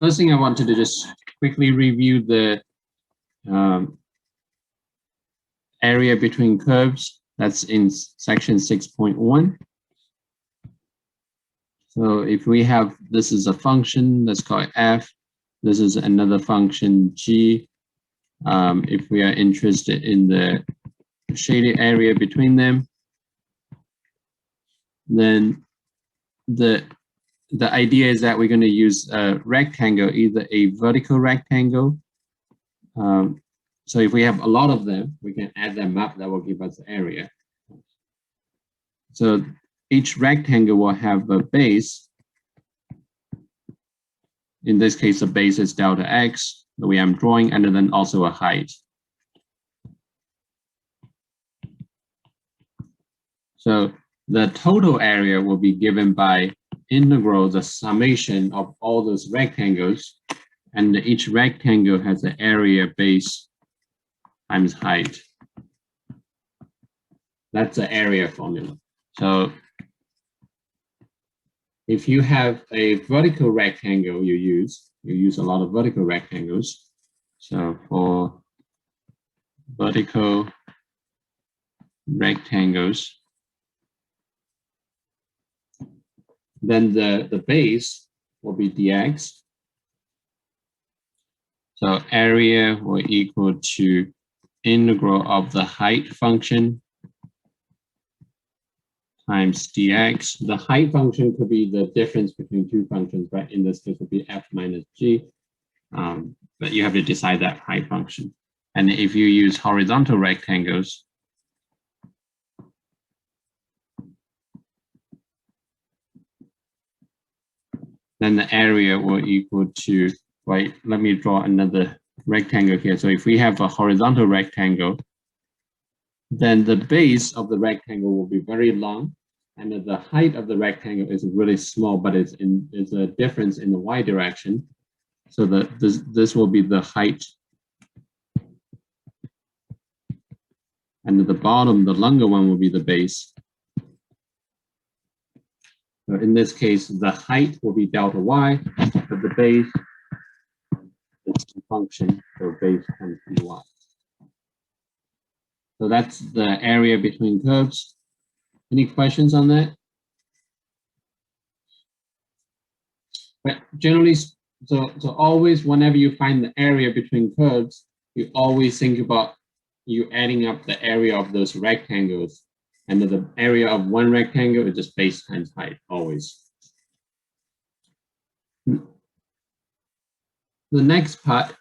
First thing I want to do, just quickly review the area between curves. That's in section 6.1. So if we have, this is a function, let's call it f. This is another function g. If we are interested in the shaded area between them, then the idea is that we're going to use a rectangle, either a vertical rectangle. So if we have a lot of them, we can add them up. That will give us the area. So each rectangle will have a base. In this case, the base is delta x, the way I'm drawing, and then also a height. So the total area will be given by integral the summation of all those rectangles, and each rectangle has the area base times height. That's the area formula. So if you have a vertical rectangle you use a lot of vertical rectangles. So for vertical rectangles, then the base will be dx. So area will equal to integral of the height function times dx. The height function could be the difference between two functions, right? In this case, it would be f minus g. But you have to decide that height function. And if you use horizontal rectangles, then the area will equal to, wait, let me draw another rectangle here. So if we have a horizontal rectangle, then the base of the rectangle will be very long, and the height of the rectangle is really small, but it's a difference in the y direction. So this will be the height. And at the bottom, the longer one will be the base. So in this case, the height will be delta y, but the base is the function, so base comes from y. So that's the area between curves. Any questions on that? But generally, so always whenever you find the area between curves, you always think about you adding up the area of those rectangles. And the area of one rectangle is just base times height, always. The next part,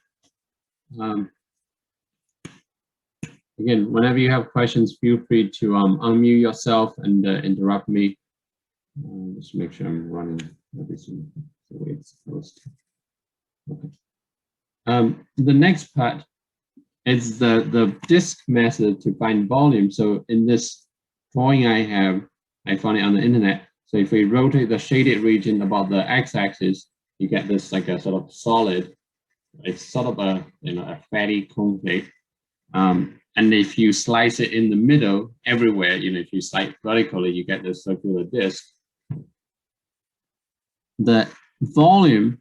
again, whenever you have questions, feel free to unmute yourself and interrupt me. Just make sure I'm running everything the way it's supposed to. Okay. The next part is the disk method to find volume. So in this drawing I found it on the internet. So if we rotate the shaded region about the x-axis, you get this like a sort of solid. It's sort of a a fatty cornflake. And if you slice it in the middle, everywhere, if you slice vertically, you get this circular disc. The volume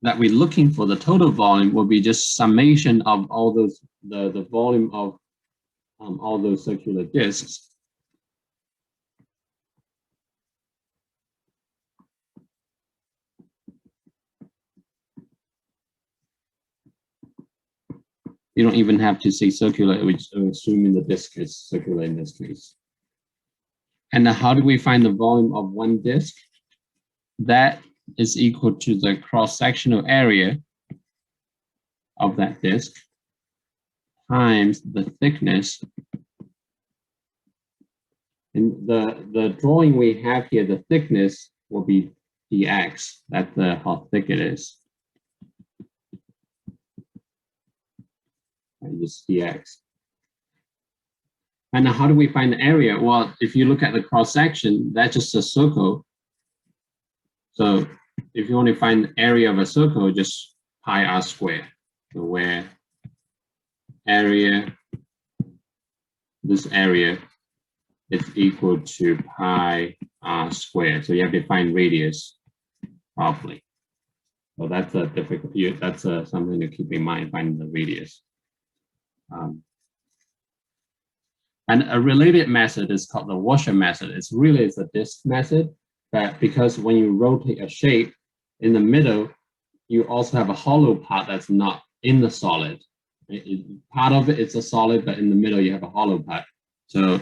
that we're looking for, the total volume, will be just summation of all those, the volume of all those circular discs. You don't even have to say circular, which assuming the disk is circular in this case. And how do we find the volume of one disk? That is equal to the cross-sectional area of that disk times the thickness. In the drawing we have here, the thickness will be dx. That's how thick it is. Just dx. And how do we find the area? Well, if you look at the cross section, that's just a circle. So if you want to find the area of a circle, just pi r squared. So where area, this area is equal to pi r squared. So you have to find radius properly. So that's a difficult. That's something to keep in mind, finding the radius. And a related method is called the washer method. It's a disk method, but because when you rotate a shape in the middle, you also have a hollow part that's not in the solid. Part of it is a solid, but in the middle you have a hollow part. So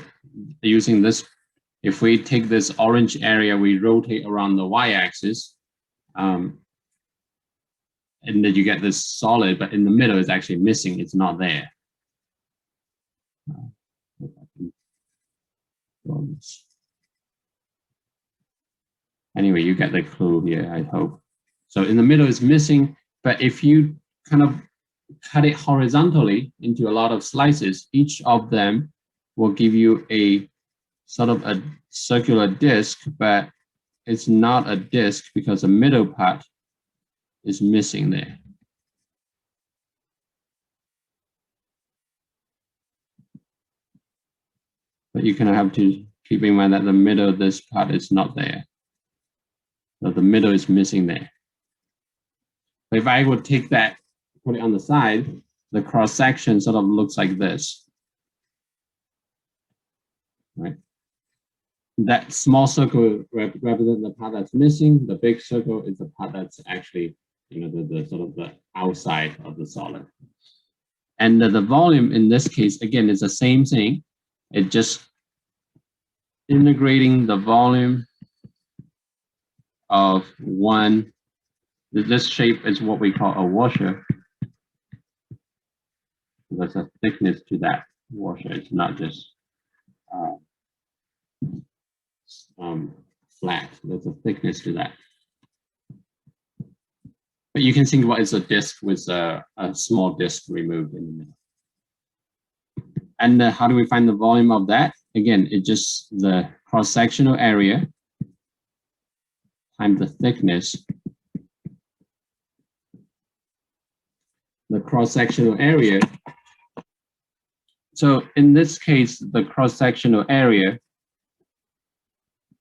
using this, if we take this orange area, we rotate around the y-axis, and then you get this solid, but in the middle it's actually missing. It's not there. Anyway, you get the clue here, I hope. So in the middle is missing, but if you kind of cut it horizontally into a lot of slices, each of them will give you a sort of a circular disc, but it's not a disc because the middle part is missing there. But you kind of have to keep in mind that the middle of this part is not there. So the middle is missing there. But if I would take that, put it on the side, the cross section sort of looks like this. Right? That small circle represents the part that's missing. The big circle is the part that's actually, the sort of the outside of the solid. And the volume in this case, again, is the same thing. It just integrating the volume of one. This shape is what we call a washer. There's a thickness to that washer. It's not just flat. There's a thickness to that. But you can think about it as a disk with a small disk removed in the middle. And how do we find the volume of that? Again, it's just the cross-sectional area times the thickness. The cross-sectional area. So in this case, the cross-sectional area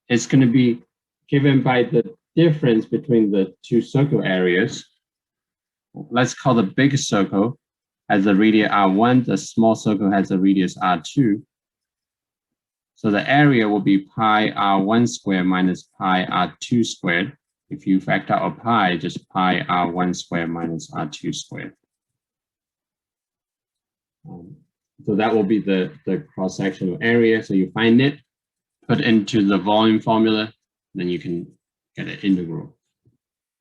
is going to be given by the difference between the two circle areas. Let's call the big circle has a radius R1, the small circle has a radius R2. So the area will be pi R1 squared minus pi R2 squared. If you factor out pi, just pi R1 squared minus R2 squared. So that will be the cross-sectional area. So you find it, put into the volume formula, then you can get an integral.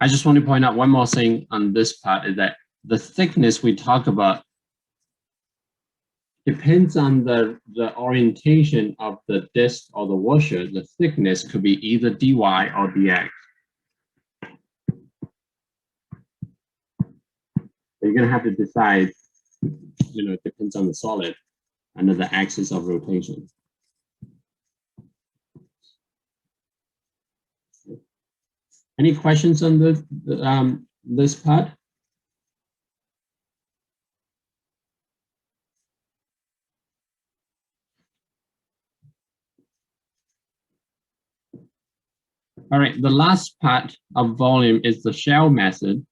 I just want to point out one more thing on this part is that the thickness we talk about depends on the orientation of the disc or the washer. The thickness could be either dy or dx. So you're going to have to decide, it depends on the solid under the axis of rotation. Any questions on this part? All right, the last part of volume is the shell method.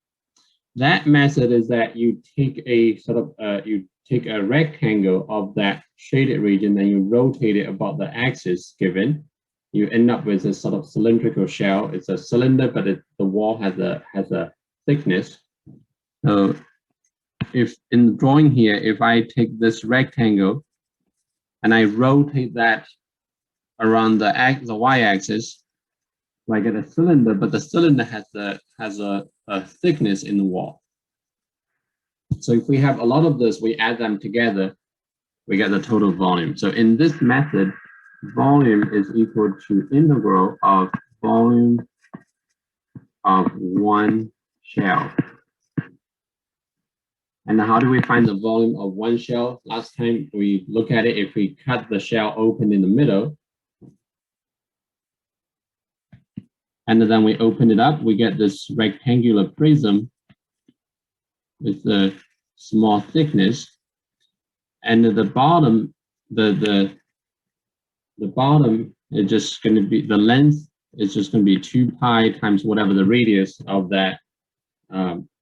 That method is that you take a a rectangle of that shaded region and you rotate it about the axis given. You end up with a sort of cylindrical shell. It's a cylinder, but the wall has a thickness. So if in the drawing here, if I take this rectangle and I rotate that around the y-axis, I get a cylinder, but the cylinder has a thickness in the wall. So if we have a lot of this, we add them together, we get the total volume. So in this method, volume is equal to integral of volume of one shell. And how do we find the volume of one shell? Last time we looked at it, if we cut the shell open in the middle, and then we open it up, we get this rectangular prism with the small thickness. And at the bottom, the bottom is just going to be, the length is just going to be 2 pi times whatever the radius of that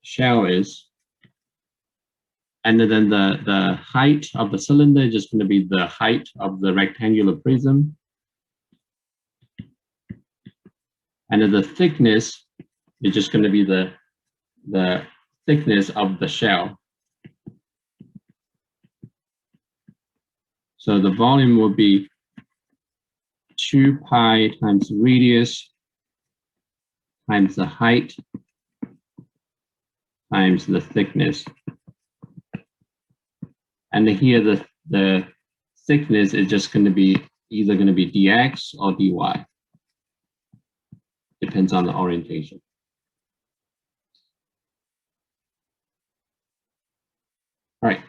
shell is. And then the height of the cylinder is just going to be the height of the rectangular prism. And then the thickness is just going to be the thickness of the shell. So the volume will be 2 pi times radius times the height times the thickness. And here the thickness is just going to be either going to be dx or dy. Depends on the orientation. All right,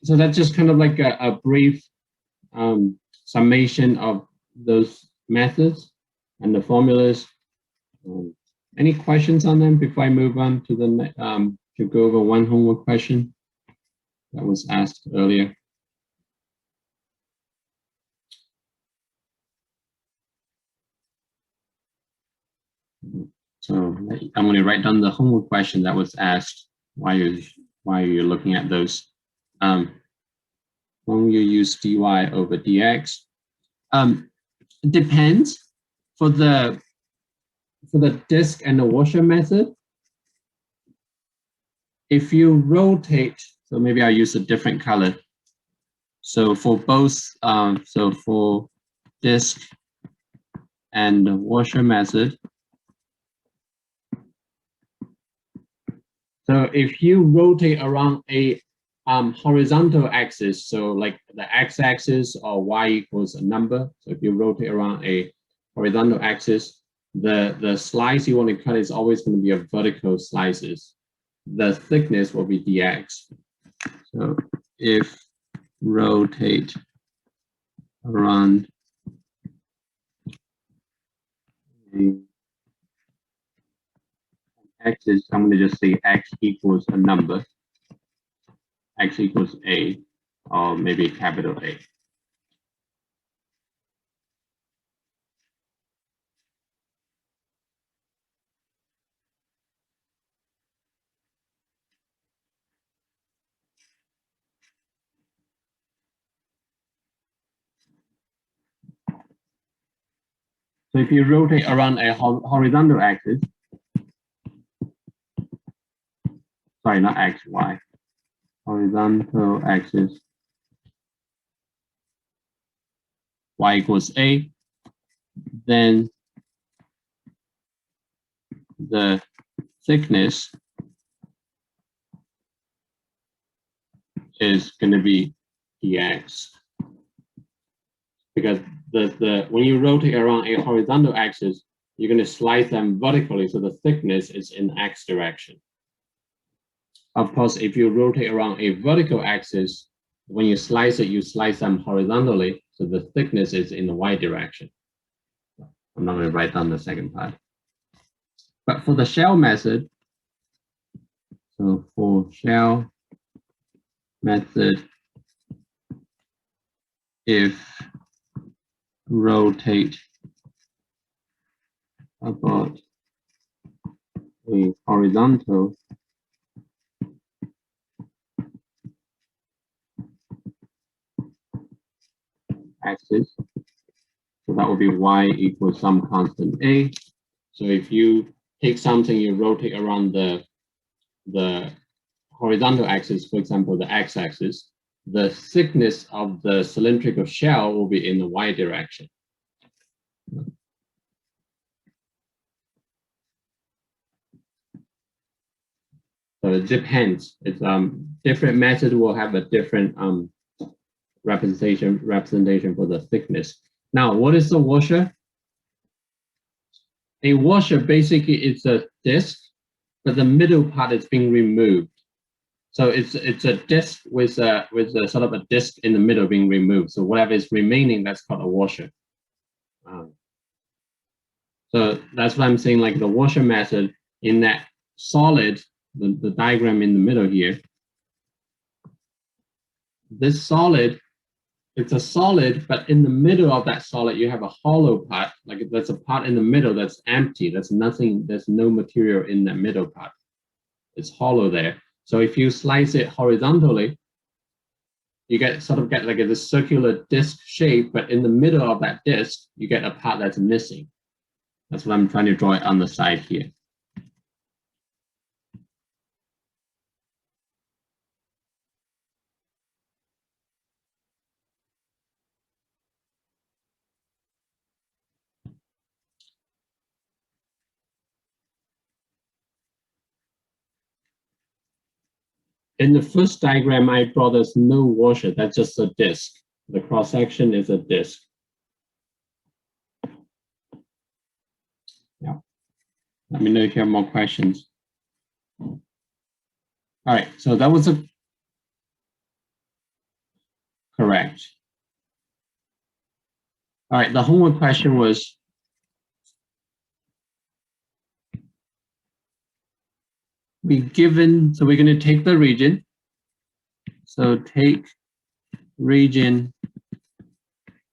so that's just kind of like a brief summation of those methods and the formulas. Any questions on them before I move on to the to go over one homework question that was asked earlier? So I'm going to write down the homework question that was asked while you're looking at those. When you use dy over dx, it depends. For the disk and the washer method, if you rotate, so maybe I'll use a different color. So for both, so for disk and the washer method, so if you rotate around a horizontal axis, so like the x-axis or y equals a number. So if you rotate around a horizontal axis, the slice you want to cut is always going to be a vertical slices. The thickness will be dx. So if rotate around the axis, I'm going to just say x equals a number. X equals A, or maybe capital A. So if you rotate around a horizontal axis, sorry, not X, Y, horizontal axis, Y equals A, then the thickness is going to be dx. Because when you rotate around a horizontal axis, you're going to slice them vertically, so the thickness is in x direction. Of course, if you rotate around a vertical axis, when you slice it, you slice them horizontally, so the thickness is in the y direction. I'm not going to write down the second part. But for the shell method, so for shell method, if rotate about a horizontal axis, so that will be y equals some constant a. So if you take something, you rotate around the horizontal axis, for example, the x-axis, the thickness of the cylindrical shell will be in the y direction. So it depends. It's different method will have a different representation for the thickness. Now, what is the washer? A washer basically is a disc, but the middle part is being removed. So it's a disc with a sort of a disc in the middle being removed. So whatever is remaining, that's called a washer. So that's what I'm saying, like the washer method in that solid, the diagram in the middle here. This solid, it's a solid, but in the middle of that solid, you have a hollow part. Like that's a part in the middle that's empty. That's nothing, there's no material in that middle part. it's hollow there. So if you slice it horizontally, you sort of get like this circular disc shape, but in the middle of that disc, you get a part that's missing. That's what I'm trying to draw it on the side here. In the first diagram I draw, there's no washer, that's just a disc. The cross section is a disc. Yeah. Let me know if you have more questions. All right, so that was correct. All right, the homework question was, so we're going to take the region. So take region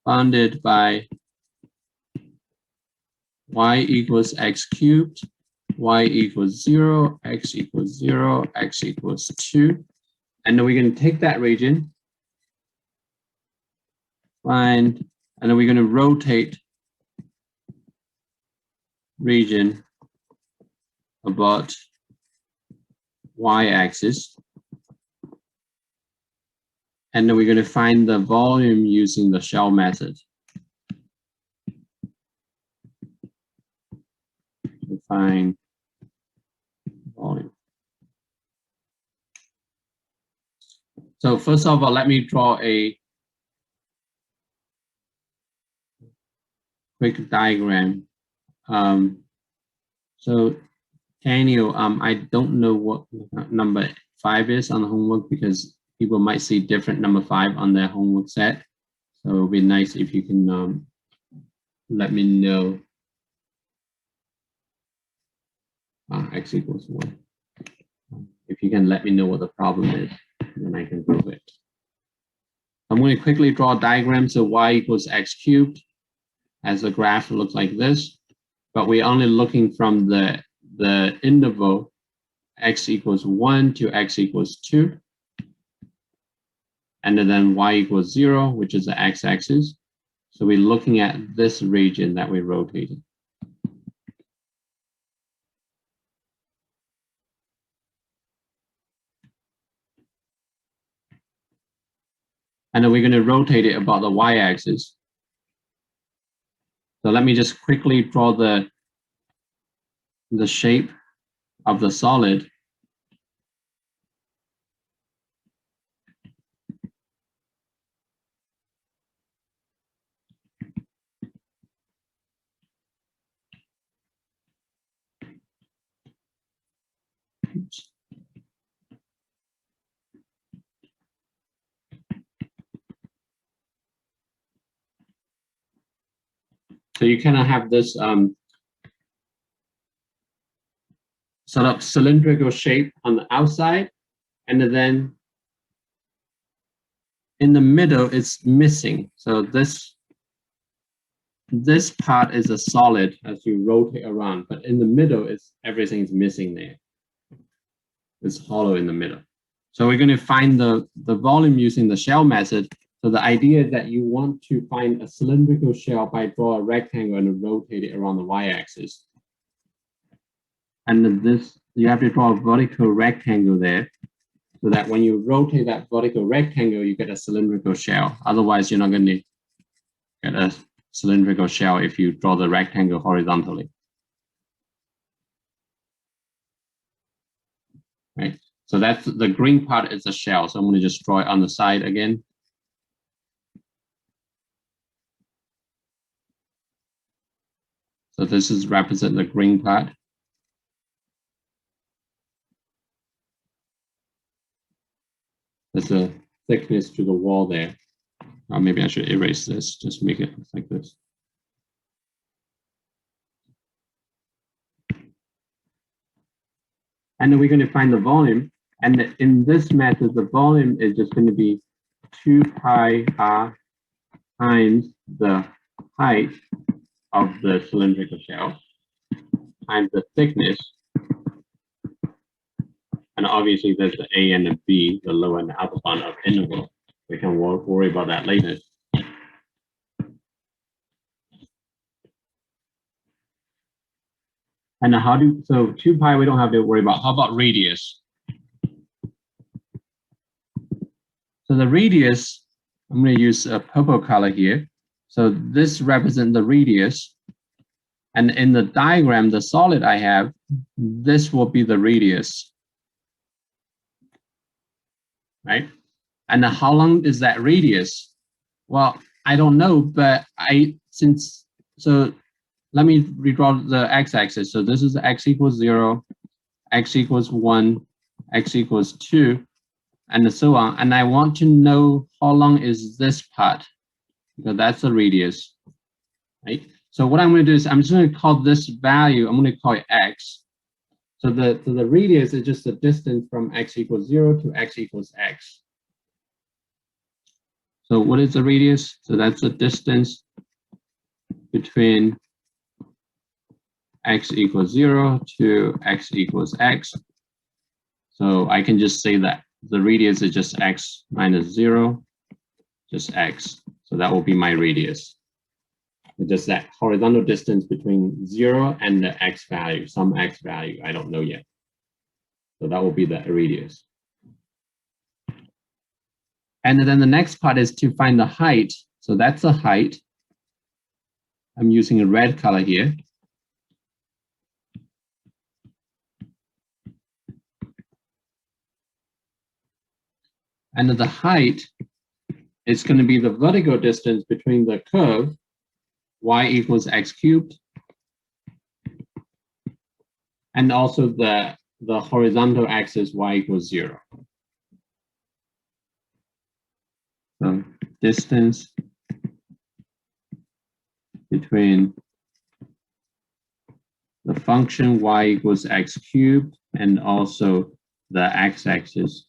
bounded by y equals x cubed, y equals 0, x equals 0, x equals 2. And then we're going to take that region, and then we're going to rotate region about y-axis. And then we're going to find the volume using the shell method. To find volume. So first of all, let me draw a quick diagram. So Daniel, I don't know what number 5 is on the homework because people might see different number 5 on their homework set. So it would be nice if you can let me know. X equals 1. If you can let me know what the problem is, then I can prove it. I'm going to quickly draw a diagram. So y equals x cubed as the graph looks like this, but we're only looking from the interval x equals 1 to x equals 2. And then y equals 0, which is the x-axis. So we're looking at this region that we're rotating. And then we're going to rotate it about the y-axis. So let me just quickly draw the shape of the solid. Oops. So you kind of have this sort of cylindrical shape on the outside, and then in the middle it's missing. So this part is a solid as you rotate around, but in the middle everything's missing there. It's hollow in the middle. So we're going to find the volume using the shell method. So the idea is that you want to find a cylindrical shell by draw a rectangle and rotate it around the y-axis. And then you have to draw a vertical rectangle there, so that when you rotate that vertical rectangle, you get a cylindrical shell. Otherwise, you're not going to get a cylindrical shell if you draw the rectangle horizontally. Right. So that's the green part is the shell. So I'm going to just draw it on the side again. So this is represent the green part. There's a thickness to the wall there. Maybe I should erase this, just make it like this. And then we're going to find the volume. And in this method, the volume is just going to be 2 pi r times the height of the cylindrical shell times the thickness And obviously there's the a and the b, the lower and the upper bound of interval. We can worry about that later. And how do, so 2 pi we don't have to worry about. How about radius? So the radius, I'm going to use a purple color here. So this represents the radius. And in the diagram, the solid I have, this will be the radius. Right? And how long is that radius? Well, I don't know, but let me redraw the x-axis. So this is x equals 0, x equals 1, x equals 2, and so on. And I want to know how long is this part, because that's the radius, right? So what I'm going to do is I'm just going to call this value, I'm going to call it x. So the radius is just the distance from x equals 0 to x equals x. So what is the radius? So that's the distance between x equals 0 to x equals x. So I can just say that the radius is just x minus 0, just x. So that will be my radius. It's just that horizontal distance between 0 and the x value, some x value, I don't know yet. So that will be the radius. And then the next part is to find the height. So that's the height. I'm using a red color here. And the height is going to be the vertical distance between the curve y equals x cubed and also the horizontal axis y equals 0. So distance between the function y equals x cubed and also the x-axis.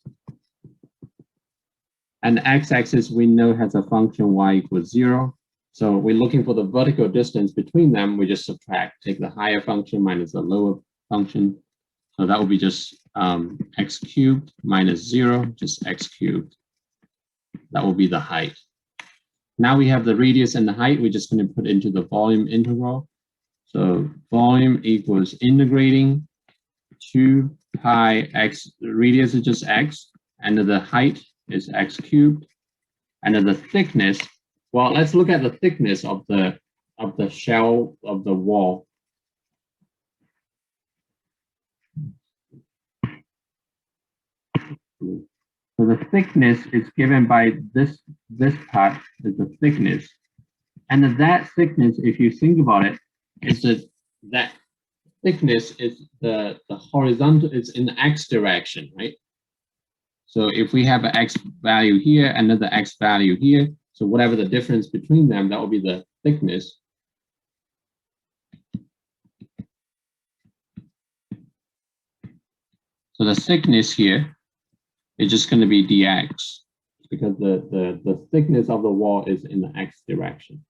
And the x-axis we know has a function y equals 0. So we're looking for the vertical distance between them. We just subtract, take the higher function minus the lower function. So that will be just x cubed minus 0, just x cubed. That will be the height. Now we have the radius and the height. We're just going to put into the volume integral. So volume equals integrating 2 pi x, the radius is just x, and the height is x cubed, and the thickness, well, let's look at the thickness of the shell of the wall. So the thickness is given by this part is the thickness, and that thickness, if you think about it, is that thickness is the horizontal, it's in the x direction, right? So if we have an x value here, another x value here, so whatever the difference between them, that will be the thickness. So the thickness here is just going to be dx, because the thickness of the wall is in the x direction.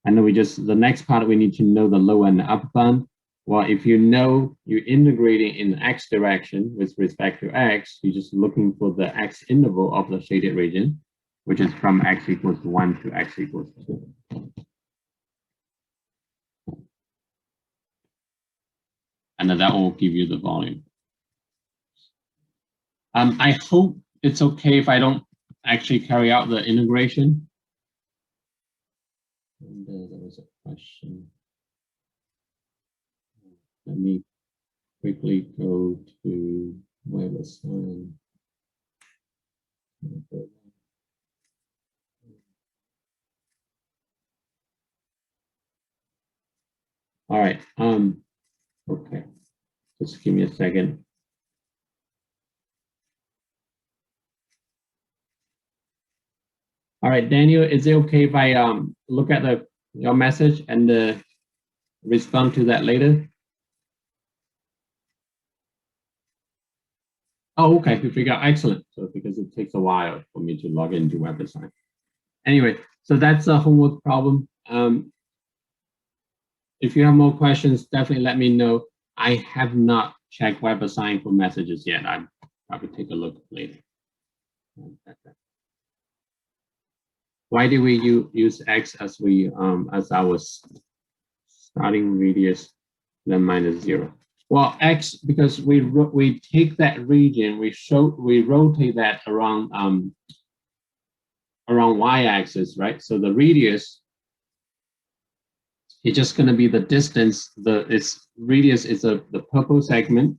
And then the next part, we need to know the lower and the upper bound. Well, if you know you're integrating in the x direction with respect to x, you're just looking for the x interval of the shaded region, which is from x equals 1 to x equals 2. And then that will give you the volume. I hope it's okay if I don't actually carry out the integration. And there was a question. Let me quickly go to where the sign. All right. Okay. Just give me a second. All right, Daniel, is it okay if I look at your message and respond to that later? Oh, okay, you figure out, excellent. So because it takes a while for me to log into WebDesign. Anyway, so that's a homework problem. If you have more questions, definitely let me know. I have not checked WebAssign for messages yet. I will take a look later. Why do we use x as as our starting radius, then minus 0? Well, x, because we take that region, we rotate that around y-axis, right? So the radius is just going to be the distance. Its radius is the purple segment.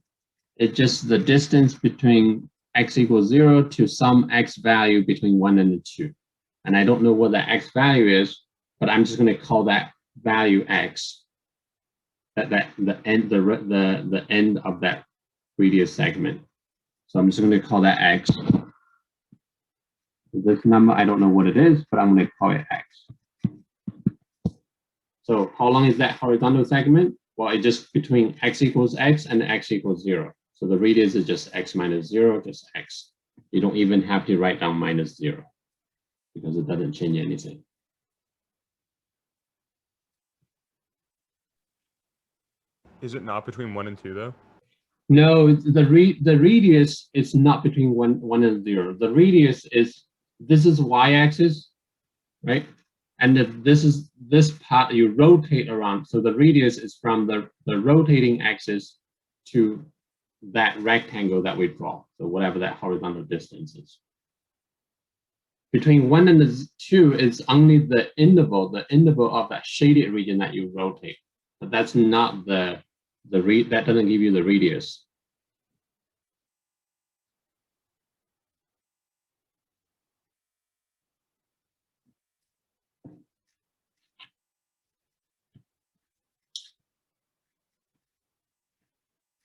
It's just the distance between x equals 0 to some x value between 1 and 2. And I don't know what the x value is, but I'm just going to call that value x. The end of that radius segment. So I'm just going to call that x. This number, I don't know what it is, but I'm going to call it x. So how long is that horizontal segment? Well, it's just between x equals x and x equals 0. So the radius is just x minus 0, just x. You don't even have to write down minus 0 because it doesn't change anything. Is it not between 1 and 2 though? No, the radius is not between 1 and 0. The radius is, this is y-axis, right? And if this is this part you rotate around. So the radius is from the rotating axis to that rectangle that we draw. So whatever that horizontal distance is. Between 1 and 2 is only the interval of that shaded region that you rotate. But that's not that doesn't give you the radius.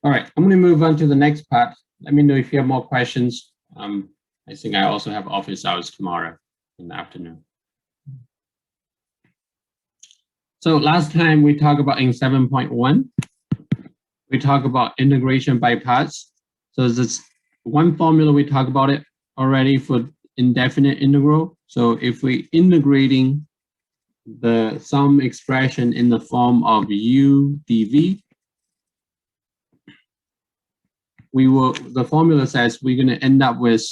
All right, I'm going to move on to the next part. Let me know if you have more questions. I think I also have office hours tomorrow in the afternoon. So last time we talked about in 7.1, we talked about integration by parts. So this one formula, we talked about it already for indefinite integral. So if we integrating some expression in the form of u dv, the formula says we're going to end up with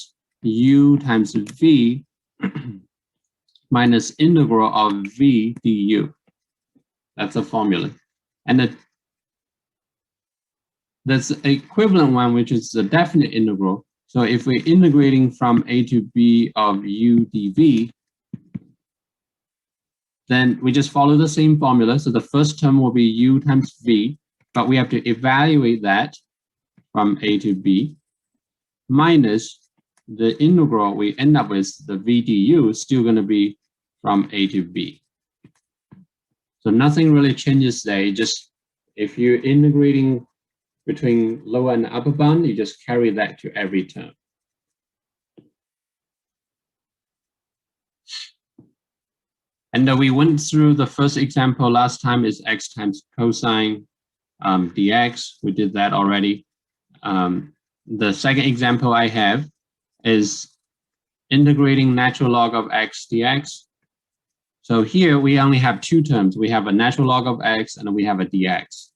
u times v minus integral of v du. That's a formula. And that's the equivalent one, which is the definite integral. So if we're integrating from a to b of u dv, then we just follow the same formula. So the first term will be u times v, but we have to evaluate that from a to b minus the integral we end up with, the v du, is still going to be from a to b. So nothing really changes there. Just if you're integrating between lower and upper bound, you just carry that to every term. And then we went through the first example last time is x times cosine dx. We did that already. The second example I have is integrating natural log of x dx. So here we only have two terms. We have a natural log of x and we have a dx,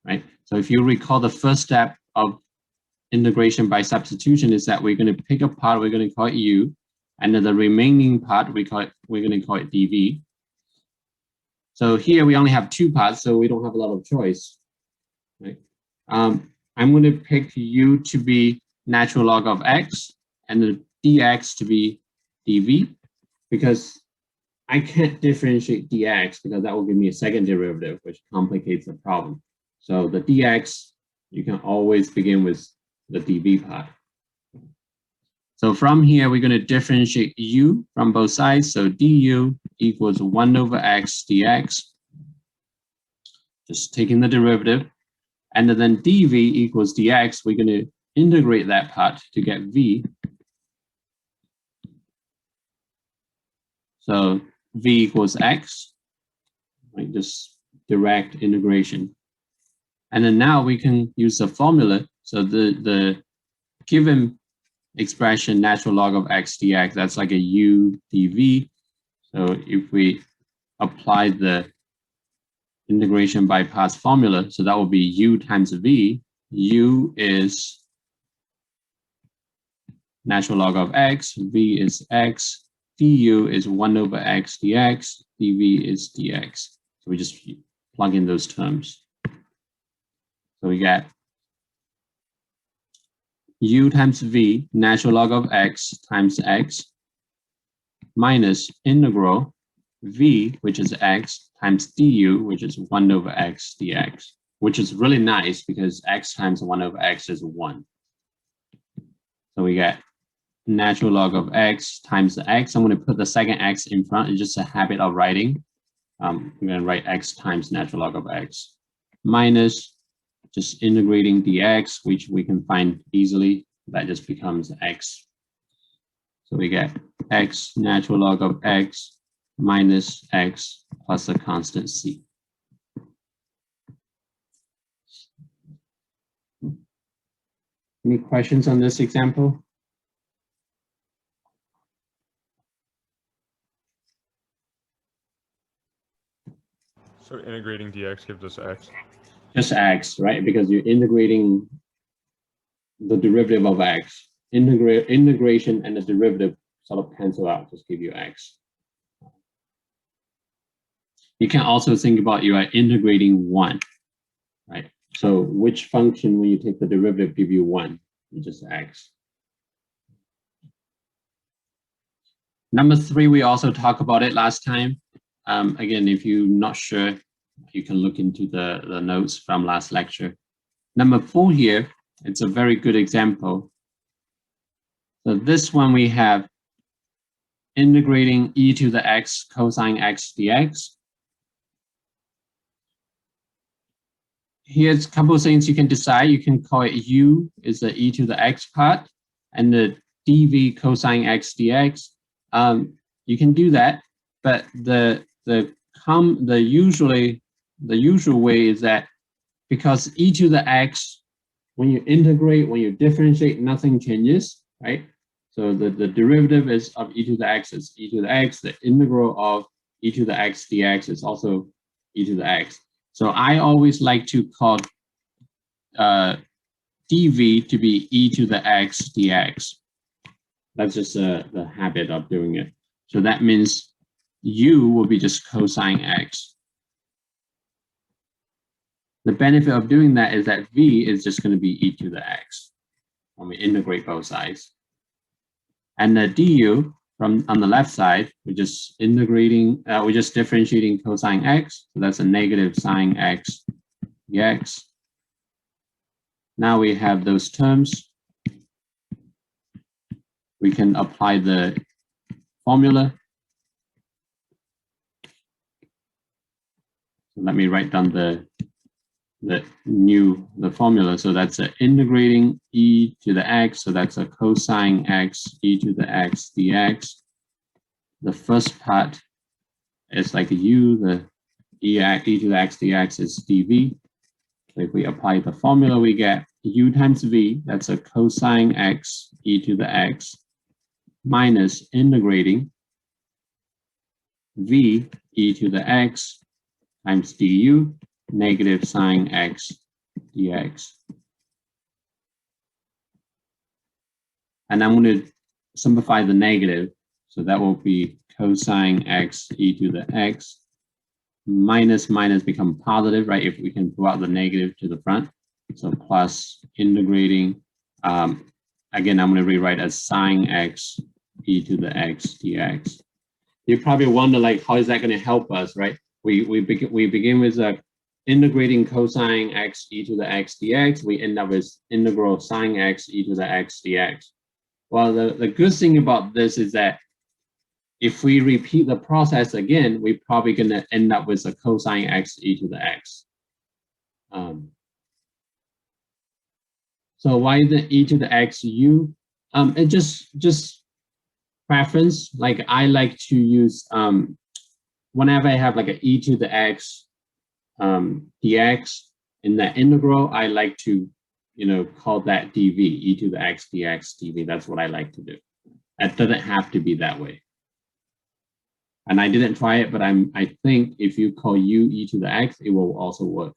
right? So if you recall, the first step of integration by substitution is that we're going to pick a part, we're going to call it u, and then the remaining part we're going to call it dv. So here we only have two parts, so we don't have a lot of choice, right? I'm going to pick u to be natural log of x and the dx to be dv, because I can't differentiate dx because that will give me a second derivative, which complicates the problem. So the dx, you can always begin with the dv part. So from here, we're going to differentiate u from both sides. So du equals 1 over x dx, just taking the derivative. And then dv equals dx, we're going to integrate that part to get v. So v equals x, like just direct integration. And then now we can use the formula. So the given expression natural log of x dx, that's like a u dv. So if we apply the integration by parts formula, so that will be u times v u is natural log of x, v is x, du is 1 over x dx, dv is dx. So we just plug in those terms. So we get u times v, natural log of x times x, minus integral v, which is x, times du, which is 1 over x dx, which is really nice because x times 1 over x is 1. So we get natural log of x times the x. I'm going to put the second x in front. It's just a habit of writing. I'm going to write x times natural log of x minus just integrating dx, which we can find easily. That just becomes x. So we get x natural log of x minus x plus a constant c. Any questions on this example? So integrating dx gives us x. Just x, right? Because you're integrating the derivative of x. Integration and the derivative sort of cancel out, just give you x. You can also think about you are integrating 1, right? So which function when you take the derivative give you 1? It's just x. Number 3, we also talked about it last time. Again, if you're not sure, you can look into the notes from last lecture. Number 4 here, it's a very good example. So this one we have integrating e to the x cosine x dx. Here's a couple of things you can decide. You can call it u is the e to the x part, and the dv cosine x dx. You can do that, but the usual way is that because e to the x, when you integrate, when you differentiate, nothing changes, right? So the derivative is of e to the x is e to the x. The integral of e to the x dx is also e to the x. So I always like to call dv to be e to the x dx. That's just the habit of doing it. So that means u will be just cosine x. The benefit of doing that is that v is just going to be e to the x when we integrate both sides. And the du from on the left side, we're just integrating, we're just differentiating cosine x. So that's a negative sine x dx. Now we have those terms. We can apply the formula. So let me write down the formula. So that's integrating e to the x. So that's a cosine x e to the x dx. The first part is like a u, the e to the x dx is dv. So if we apply the formula, we get u times v, that's a cosine x e to the x, minus integrating v e to the x times du, negative sine x dx. And I'm going to simplify the negative. So that will be cosine x e to the x. Minus become positive, right? If we can pull out the negative to the front. So plus integrating, again, I'm going to rewrite as sine x e to the x dx. You probably wonder, like, how is that going to help us, right? We begin with integrating cosine x e to the x dx. We end up with integral sine x e to the x dx. Well, the good thing about this is that if we repeat the process again, we're probably going to end up with a cosine x e to the x. So why the e to the x u? It just preference. Like I like to use whenever I have like an e to the x dx in that integral, I like to call that dv, e to the x dx dv. That's what I like to do. It doesn't have to be that way. And I didn't try it, but I think if you call u e to the x, it will also work.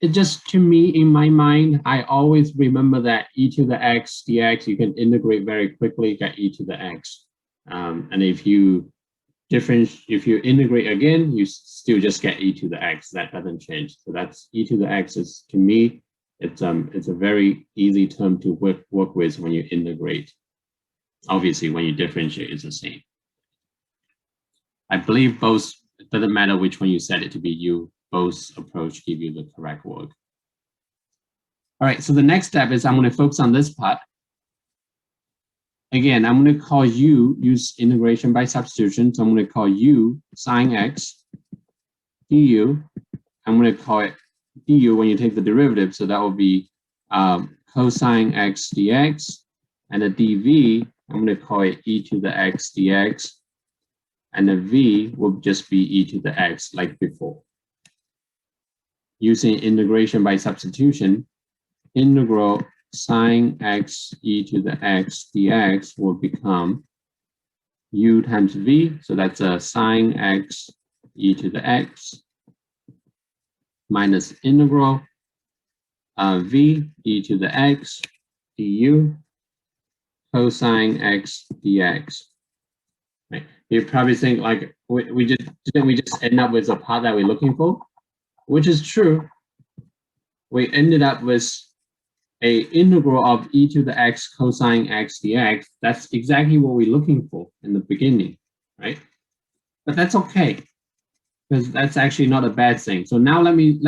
It just, to me, in my mind, I always remember that e to the x dx, you can integrate very quickly, get e to the x. And if you integrate again, you still just get e to the x. That doesn't change. So that's e to the x is, to me, it's a very easy term to work with when you integrate. Obviously, when you differentiate, it's the same. I believe both, it doesn't matter which one you set it to be, both approach give you the correct work. All right, so the next step is I'm going to focus on this part. Again, I'm going to call u, use integration by substitution. So I'm going to call u sine x du. I'm going to call it du when you take the derivative. So that will be cosine x dx. And the dv, I'm going to call it e to the x dx. And the v will just be e to the x like before. Using integration by substitution, integral sine x e to the x dx will become u times v. So that's a sine x e to the x minus integral v e to the x du cosine x dx. Right. You probably think like didn't we just end up with a part that we're looking for? Which is true. We ended up with a integral of e to the x cosine x dx. That's exactly what we're looking for in the beginning, right? But that's okay, because that's actually not a bad thing. So now let me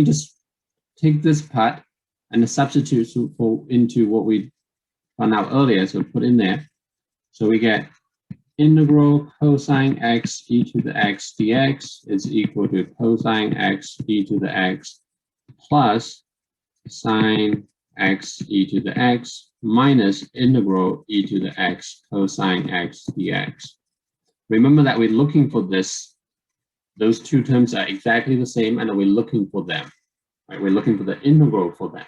just take this part and substitute into what we found out earlier. So put in there. So we get integral cosine x e to the x dx is equal to cosine x e to the x plus sine x e to the x minus integral e to the x cosine x dx. Remember that we're looking for this. Those two terms are exactly the same, and we're looking for them. Right? We're looking for the integral for them.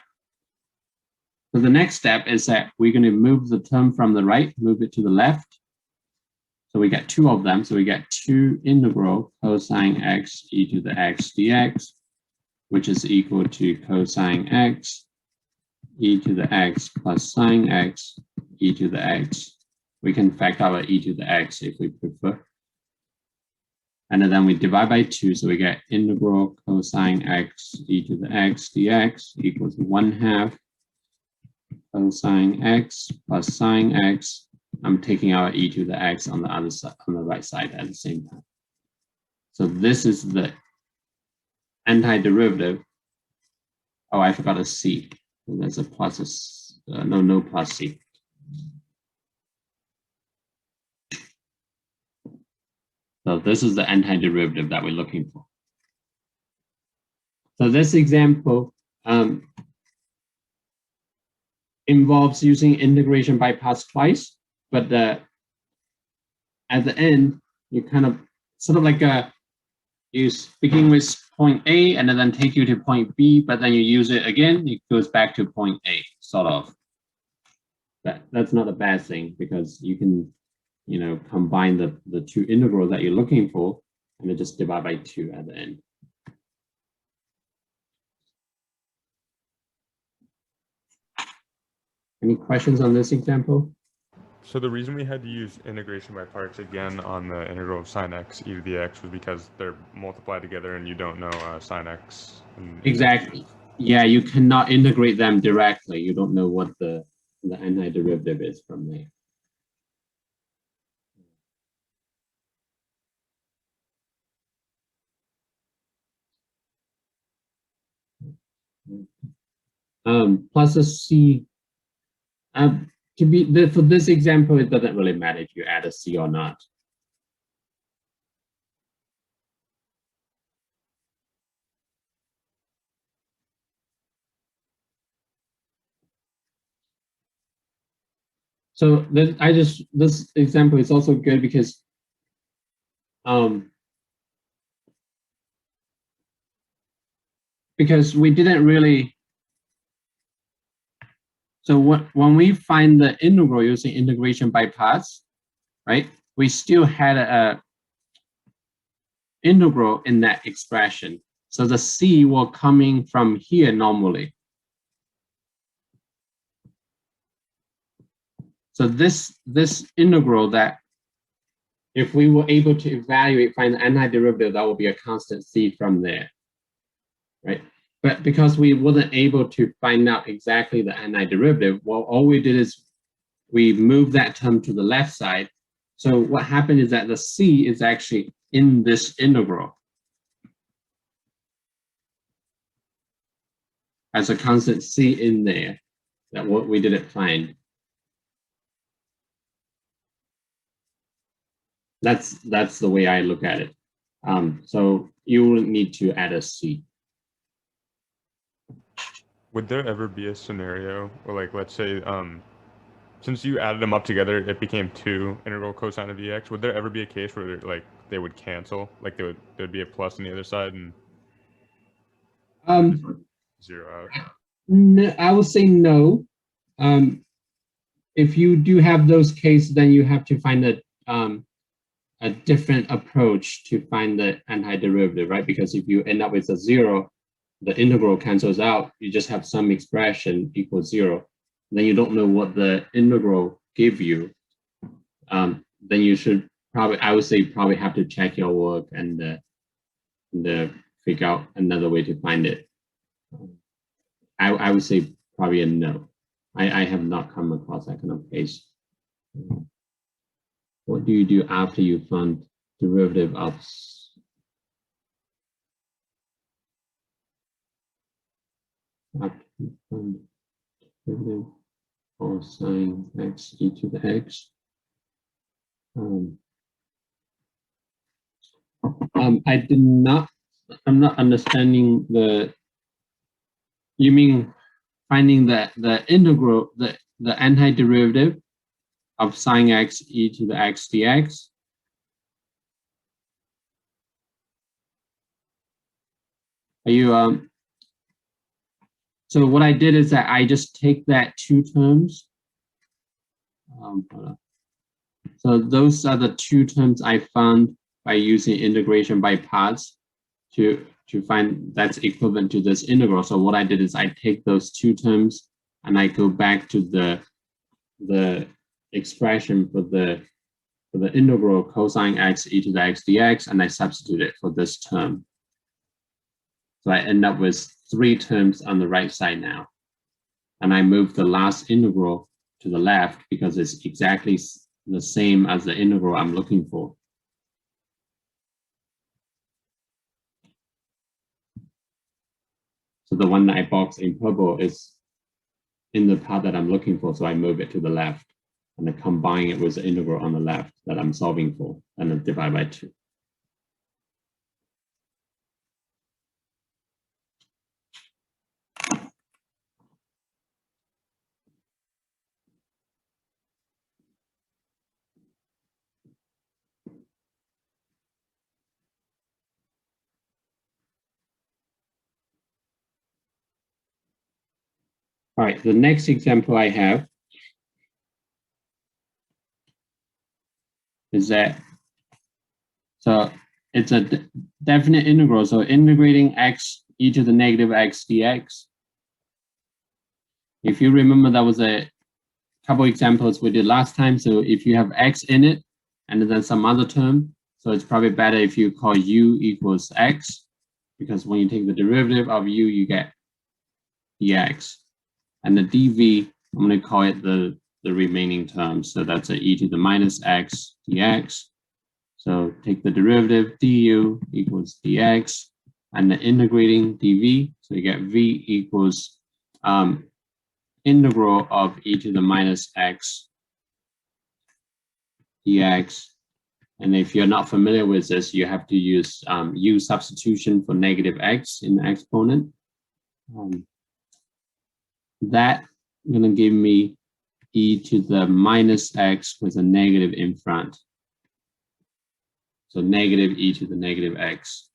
So the next step is that we're going to move the term from the right, move it to the left. So we get two of them. So we get 2 integral cosine x e to the x dx, which is equal to cosine x e to the x plus sine x e to the x. We can factor out e to the x if we prefer. And then we divide by 2. So we get integral cosine x e to the x dx equals 1/2 cosine x plus sine x. I'm taking out e to the x on the other side, on the right side at the same time. So this is the antiderivative. Oh, I forgot a c. So there's a plus, no plus c. So this is the antiderivative that we're looking for. So this example involves using integration by parts twice. But at the end, you kind of sort of like you begin with point A and then take you to point B, but then you use it again, it goes back to point A, sort of. That's not a bad thing, because you can, combine the two integrals that you're looking for and then just divide by 2 at the end. Any questions on this example? So the reason we had to use integration by parts again on the integral of sine x e to the x was because they're multiplied together and you don't know sine x. Exactly. Yeah, you cannot integrate them directly. You don't know what the antiderivative is from there. Plus a c. For this example, it doesn't really matter if you add a c or not. So then this example is also good because we didn't really. So when we find the integral using integration by parts, right? We still had a integral in that expression. So the c will coming from here normally. So this integral that if we were able to evaluate, find the antiderivative, that will be a constant c from there, right? But because we wasn't able to find out exactly the antiderivative, well, all we did is we moved that term to the left side. So what happened is that the c is actually in this integral as a constant c in there. That what we didn't find. That's the way I look at it. So you will need to add a c. Would there ever be a scenario where, like, let's say, since you added them up together, it became 2 integral cosine of dx. Would there ever be a case where like they would cancel, like there'd be a plus on the other side and 0 out? No, I would say no. If you do have those cases, then you have to find a different approach to find the antiderivative, right? Because if you end up with a 0, the integral cancels out. You just have some expression equals 0. Then you don't know what the integral give you. Then you should probably, I would say, probably have to check your work and figure out another way to find it. I would say probably a no. I have not come across that kind of case. What do you do after you find derivative of derivative of sine x e to the x? I'm not understanding you mean finding the integral, the antiderivative of sine x e to the x dx? Are you, so what I did is that I just take that 2 terms. So those are the 2 terms I found by using integration by parts to find that's equivalent to this integral. So what I did is I take those 2 terms and I go back to the expression for the integral cosine x e to the x dx, and I substitute it for this term. So I end up with 3 terms on the right side now. And I move the last integral to the left because it's exactly the same as the integral I'm looking for. So the one that I boxed in purple is in the part that I'm looking for, so I move it to the left and I combine it with the integral on the left that I'm solving for, and then divide by 2. All right, the next example I have is that, so it's a definite integral. So integrating x e to the negative x dx. If you remember, that was a couple examples we did last time. So if you have x in it and then some other term, so it's probably better if you call u equals x, because when you take the derivative of u, you get dx. And the dv, I'm going to call it the remaining term. So that's a e to the minus x dx. So take the derivative, du equals dx, and the integrating dv. So you get v equals integral of e to the minus x dx. And if you're not familiar with this, you have to use U substitution for negative x in the exponent. That going to give me e to the minus x with a negative in front. So negative e to the negative x.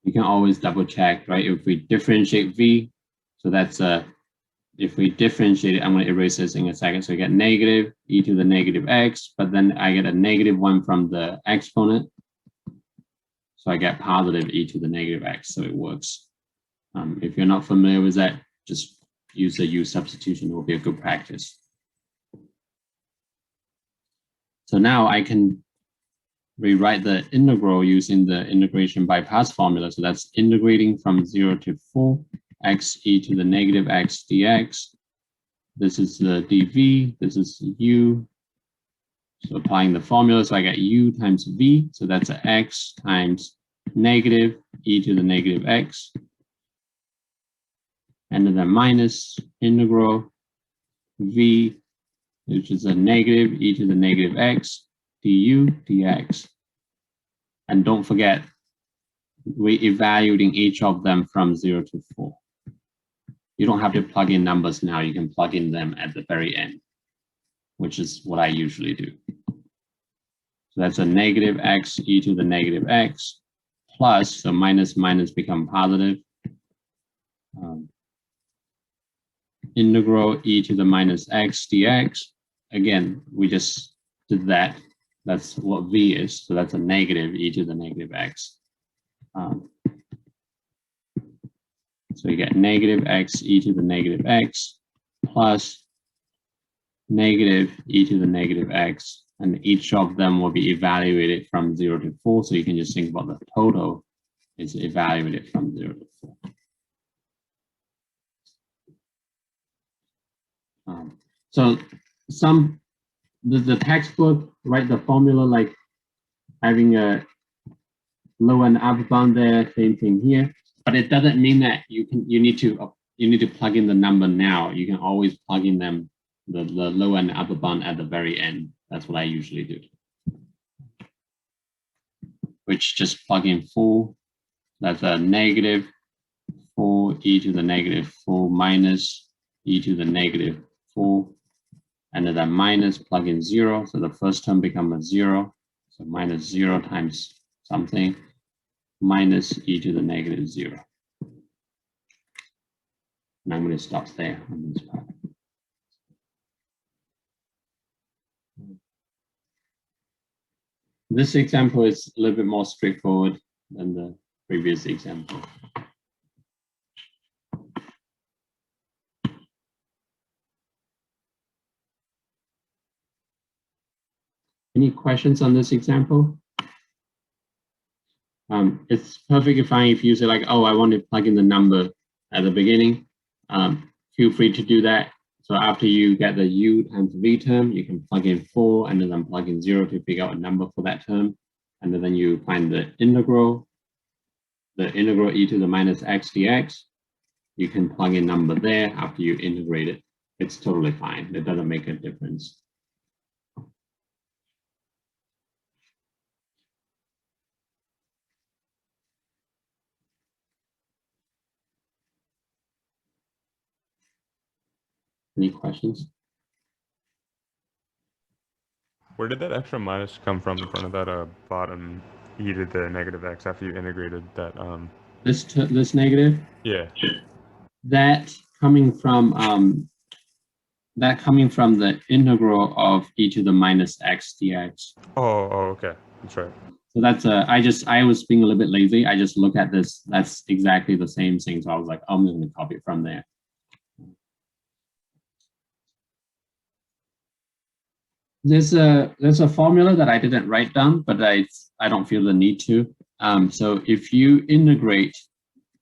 You can always double check, right? If we differentiate v, so that's a if we differentiate it, I'm going to erase this in a second. So we get negative e to the negative x, but then I get a negative one from the exponent. So I get positive e to the negative x, so it works. If you're not familiar with that, just use the U substitution, it will be a good practice. So now I can rewrite the integral using the integration by parts formula. So that's integrating from 0 to 4, x e to the negative x dx. This is the dv, this is u. So applying the formula, so I get u times v, so that's a x times negative e to the negative x. And then minus integral v, which is a negative e to the negative x du dx. And don't forget, we're evaluating each of them from 0 to 4. You don't have to plug in numbers now, you can plug in them at the very end, which is what I usually do. So that's a negative x e to the negative x plus, so minus minus become positive. Integral e to the minus x dx. Again, we just did that. That's what v is. So that's a negative e to the negative x. So you get negative x e to the negative x plus negative e to the negative x. And each of them will be evaluated from 0 to 4. So you can just think about the total is evaluated from 0 to 4. So the textbook write the formula like having a lower and upper bound there, same thing here, but it doesn't mean that you need to plug in the number now. You can always plug in them the lower and upper bound at the very end. That's what I usually do. Which just plug in 4. That's a negative 4 e to the negative 4 minus e to the negative 4. And then minus plug in 0. So the first term becomes a 0. So minus 0 times something minus e to the negative 0. And I'm going to stop there on this part. This example is a little bit more straightforward than the previous example. Any questions on this example? It's perfectly fine if you say like, oh, I want to plug in the number at the beginning. Feel free to do that. So after you get the u times v term, you can plug in 4 and then plug in 0 to figure out a number for that term. And then you find the integral e to the minus x dx. You can plug in number there after you integrate it. It's totally fine. It doesn't make a difference. Any questions? Where did that extra minus come from in front of that bottom e to the negative x after you integrated that? This negative? Yeah. That coming from the integral of e to the minus x dx. Oh, okay, that's right. So that's I was being a little bit lazy. I just look at this. That's exactly the same thing. So I was like, oh, I'm going to copy it from there. There's a formula that I didn't write down, but I don't feel the need to. So if you integrate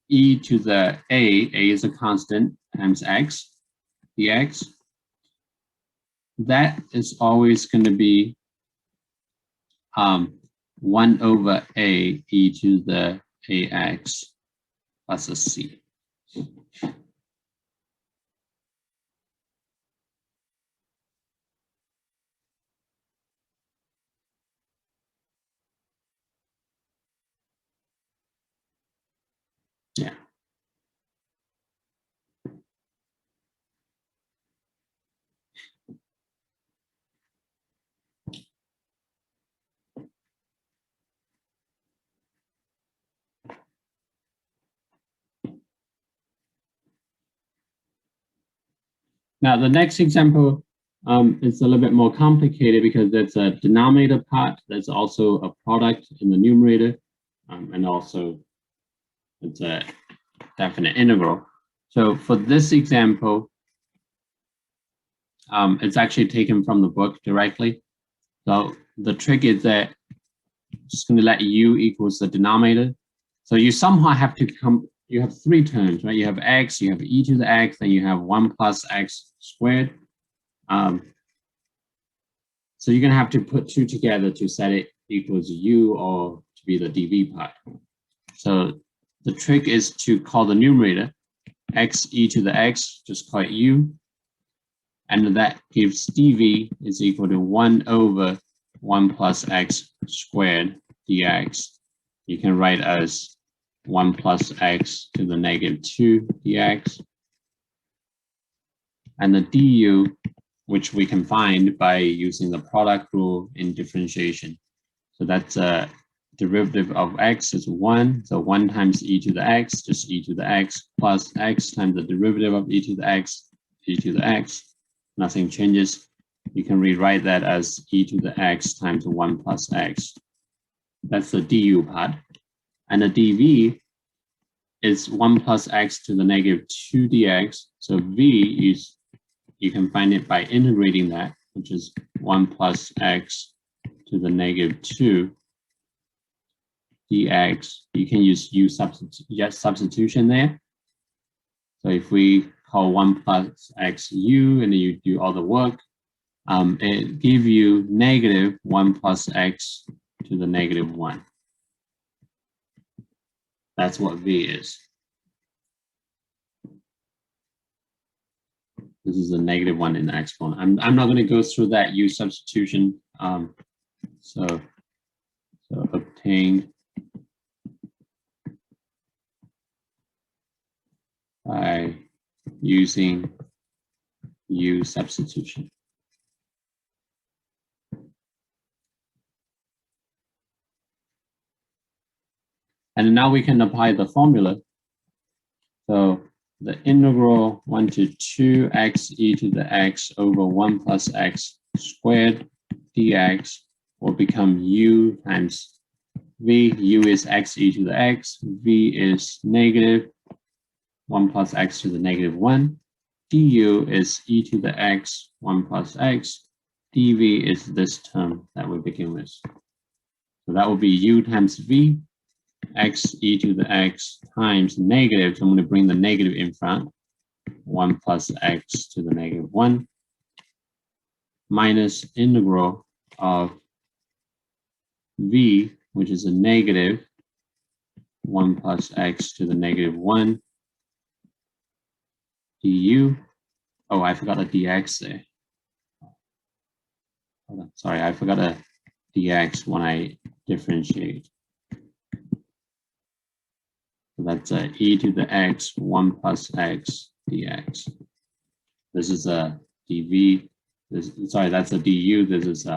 e to the a is a constant times x dx, that is always going to be 1 over a e to the ax plus a c. Yeah. Now, the next example is a little bit more complicated because there's a denominator part. There's also a product in the numerator, and also it's a definite integral. So for this example, it's actually taken from the book directly. So the trick is that just going to let u equals the denominator. So you somehow have to you have three terms, right? You have x, you have e to the x, then you have 1 plus x squared. So you're going to have to put two together to set it equals u or to be the dv part. So the trick is to call the numerator x e to the x, just call it u. And that gives dv is equal to 1 over 1 plus x squared dx. You can write as 1 plus x to the negative 2 dx. And the du, which we can find by using the product rule in differentiation. So that's a derivative of x is 1. So 1 times e to the x, just e to the x, plus x times the derivative of e to the x, e to the x. Nothing changes. You can rewrite that as e to the x times 1 plus x. That's the du part. And the dv is 1 plus x to the negative 2 dx. So v is, you can find it by integrating that, which is 1 plus x to the negative 2 dx. You can use u substitution there. So if we call 1 plus x u and then you do all the work, it gives you negative 1 plus x to the negative 1. That's what v is. This is a negative 1 in the exponent. I'm not going to go through that u substitution. So obtained by using u substitution. And now we can apply the formula. So the integral 1 to 2 x e to the x over 1 plus x squared dx will become u times v. U is x e to the x. V is negative 1 plus x to the negative 1. Du is e to the x 1 plus x. dv is this term that we begin with. So that will be u times v, x e to the x times negative. So I'm going to bring the negative in front. 1 plus x to the negative 1 minus integral of v, which is a negative 1 plus x to the negative 1 du. Oh, I forgot a dx there. Hold on. Sorry, I forgot a dx when I differentiate. So that's a e to the x 1 plus x dx. This is a dv. Sorry, that's a du. This is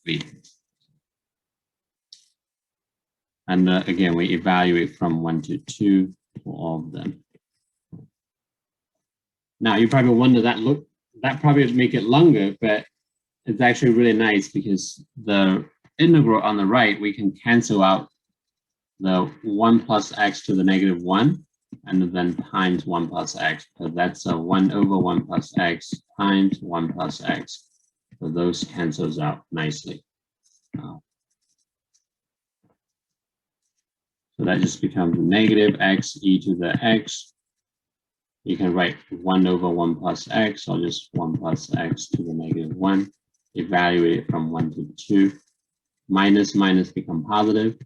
v. And again, we evaluate from 1 to 2 for all of them. Now you probably wonder that probably would make it longer, but it's actually really nice because the integral on the right, we can cancel out the 1 plus x to the negative 1 and then times 1 plus x. So that's a 1 over 1 plus x times 1 plus x. So those cancels out nicely. So that just becomes negative x e to the x. You can write 1 over 1 plus x or just 1 plus x to the negative 1. Evaluate it from 1 to 2. Minus become positive.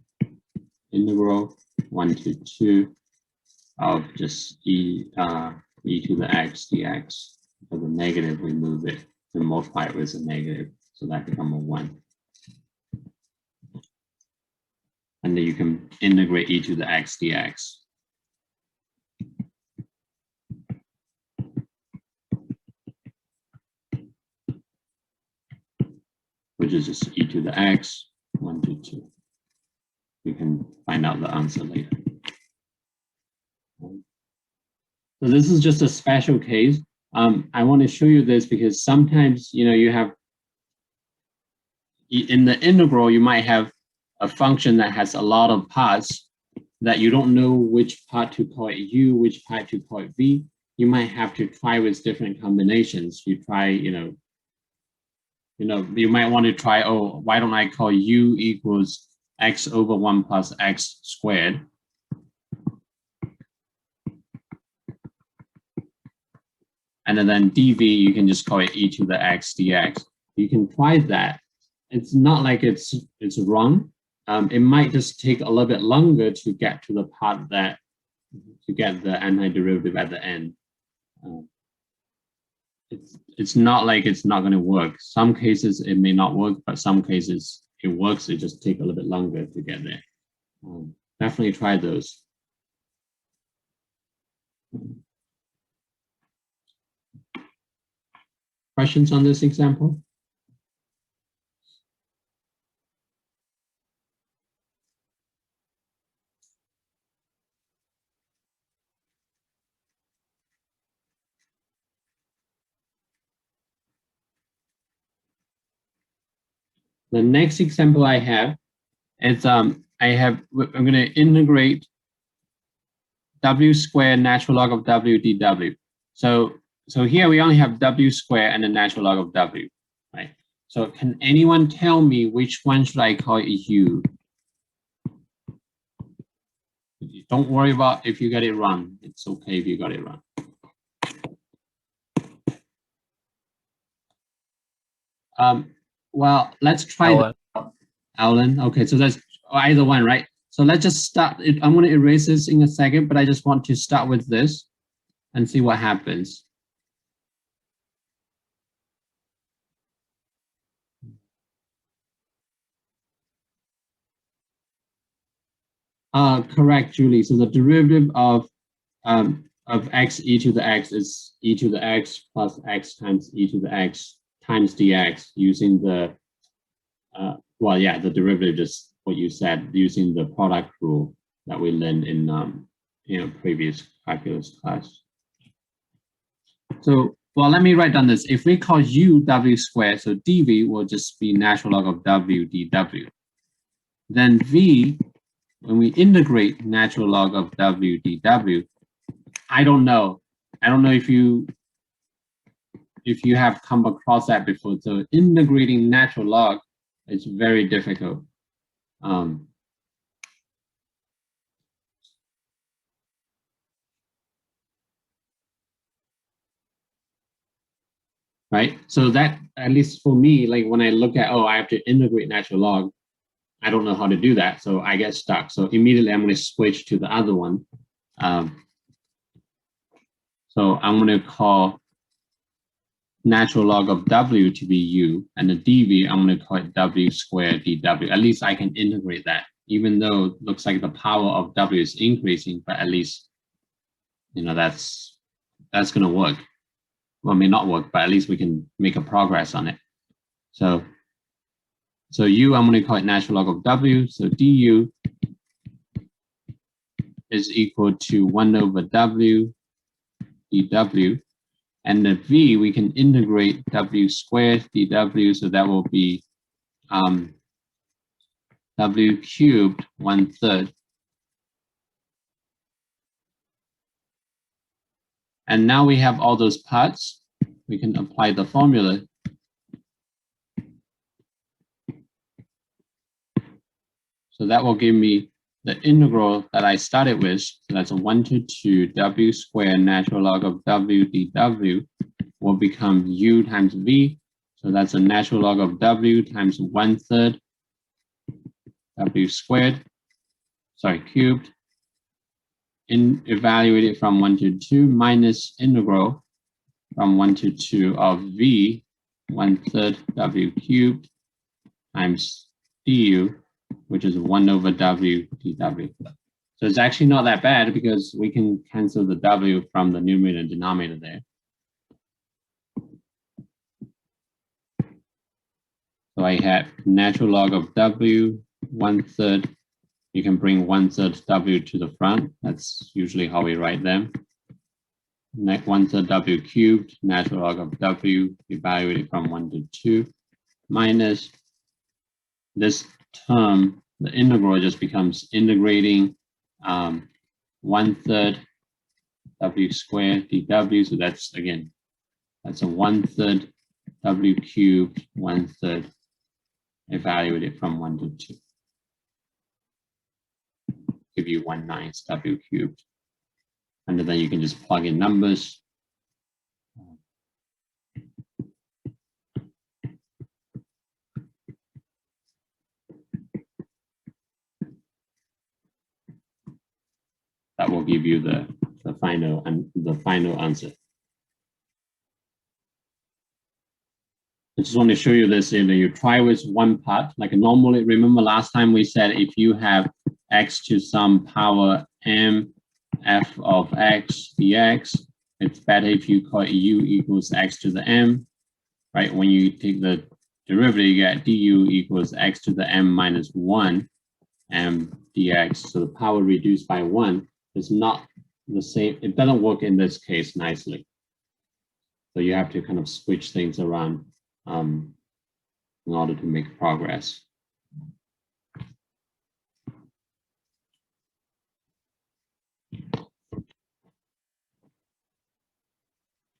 Integral 1 to 2 of just e to the x dx. For the negative, we move it to multiply it with a negative. So that becomes a 1. And then you can integrate e to the x dx. Which is just e to the x, 1 to 2. You can find out the answer later. So this is just a special case. I want to show you this because sometimes, you have, in the integral, you might have a function that has a lot of parts that you don't know which part to call it u, which part to call it v. You might have to try with different combinations. You try, you might want to try, oh, why don't I call u equals x over 1 plus x squared? And then dv, you can just call it e to the x dx. You can try that. It's not like it's wrong. It might just take a little bit longer to get to the part to get the antiderivative at the end. It's not like it's not going to work. Some cases it may not work, but some cases it works. It just takes a little bit longer to get there. Definitely try those. Questions on this example? The next example I have is I'm going to integrate w squared natural log of w dw. So here we only have w squared and the natural log of w, right? So can anyone tell me which one should I call u? Don't worry about if you got it wrong. It's okay if you got it wrong. Well, let's try Alan. Okay, so that's either one, right? So let's just start. I'm going to erase this in a second, but I just want to start with this and see what happens. Correct, Julie. So the derivative of x e to the x is e to the x plus x times e to the x times dx using the the derivative, just what you said, using the product rule that we learned in previous calculus class. So, well, let me write down this. If we call u w squared, so dv will just be natural log of w dw. Then v, when we integrate natural log of w dw, I don't know. I don't know if you have come across that before. So integrating natural log is very difficult. Right? So that, at least for me, like when I look at, oh, I have to integrate natural log, I don't know how to do that. So I get stuck. So immediately I'm going to switch to the other one. So I'm going to call natural log of w to be u, and the dv, I'm going to call it w squared dw. At least I can integrate that, even though it looks like the power of w is increasing, but at least, that's going to work. Well, it may not work, but at least we can make a progress on it. So u, I'm going to call it natural log of w. So du is equal to 1 over w dw. And the v, we can integrate w squared dw. So that will be w cubed 1/3. And now we have all those parts. We can apply the formula. So that will give me the integral that I started with. So that's a 1 to 2 w squared natural log of w dw will become u times v. So that's a natural log of w times 1/3 w squared, cubed, evaluated from 1 to 2 minus integral from 1 to 2 of v 1/3 w cubed times du, which is 1 over w dw. So it's actually not that bad because we can cancel the w from the numerator and denominator there. So I have natural log of w 1/3. You can bring 1/3 w to the front. That's usually how we write them. next 1/3 w cubed, natural log of w evaluated from 1 to 2, minus this term, the integral just becomes integrating 1/3 w squared dw. So that's, again, that's a 1/3 w cubed, 1/3 evaluated from 1 to 2. Give you 1/9 w cubed. And then you can just plug in numbers. That will give you the final answer. I just want to show you this. You try with one part. Like normally, remember last time we said if you have x to some power m f of x dx, it's better if you call it u equals x to the m, right? When you take the derivative, you get du equals x to the m minus 1 m dx. So the power reduced by 1 is not the same. It doesn't work in this case nicely. So you have to kind of switch things around in order to make progress.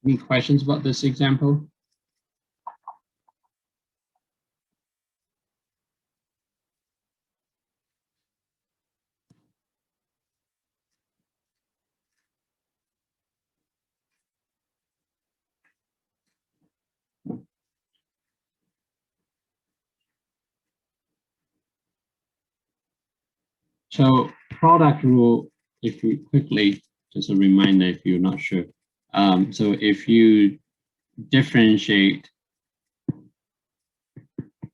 Any questions about this example? So product rule, if you quickly, just a reminder if you're not sure. So if you differentiate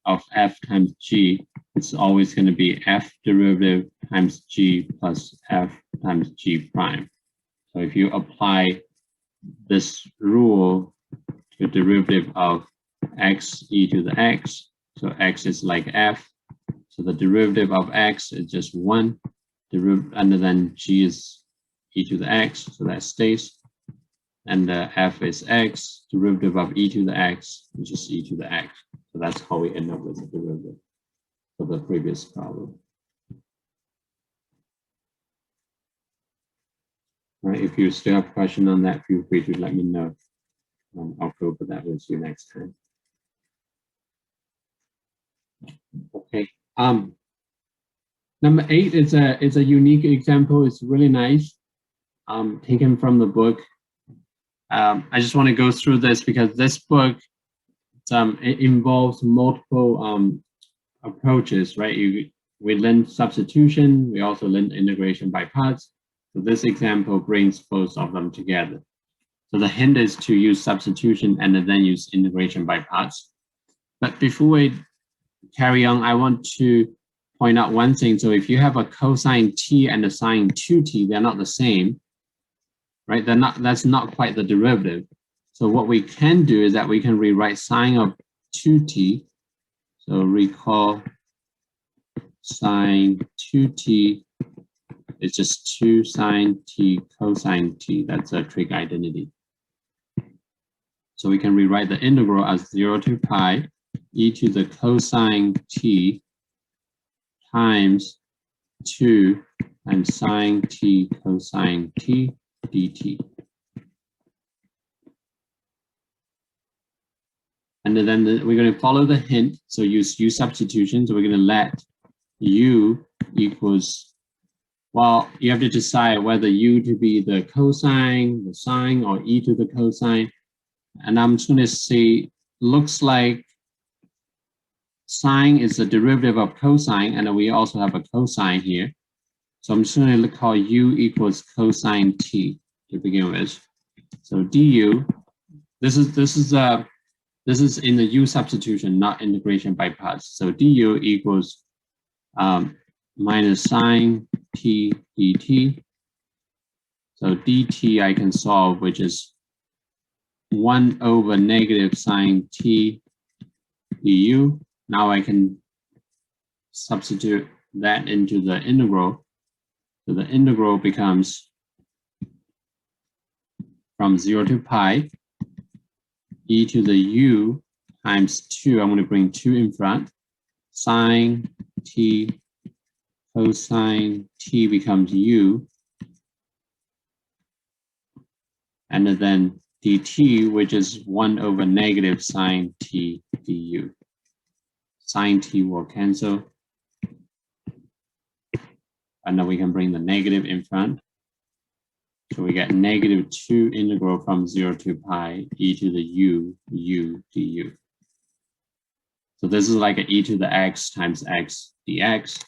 of f times g, it's always going to be f derivative times g plus f times g prime. So if you apply this rule to derivative of x e to the x, so x is like f, so the derivative of x is just 1, and then g is e to the x, so that stays. And f is x, derivative of e to the x, which is e to the x. So that's how we end up with the derivative of the previous problem. All right, if you still have a question on that, feel free to let me know. I'll go over that with you next time. Okay. Number 8 is a unique example. It's really nice. Taken from the book. I just want to go through this because this book it involves multiple approaches, right? We learned substitution. We also learned integration by parts. So this example brings both of them together. So the hint is to use substitution and then use integration by parts. But before we carry on, I want to point out one thing. So if you have a cosine t and a sine 2t, they're not the same, right? That's not quite the derivative. So what we can do is that we can rewrite sine of 2t. So recall sine 2t is just 2 sine t cosine t. That's a trig identity. So we can rewrite the integral as 0 to pi e to the cosine t times 2 and sine t cosine t dt. And then we're going to follow the hint. So use U substitution. So we're going to let U equals, well, you have to decide whether U to be the cosine, the sine, or e to the cosine. And I'm just going to say, looks like sine is the derivative of cosine, and then we also have a cosine here. So I'm just going to call U equals cosine t to begin with. So du, this is in the U substitution, not integration by parts. So du equals minus sine t dt. So dt I can solve, which is 1 over negative sine t du. Now I can substitute that into the integral. So the integral becomes from 0 to pi, e to the u times 2. I'm going to bring 2 in front. Sine t cosine t becomes u. And then dt, which is 1 over negative sine t du. Sine t will cancel. And then we can bring the negative in front. So we get negative 2 integral from 0 to pi e to the u du. So this is like an e to the x times x dx.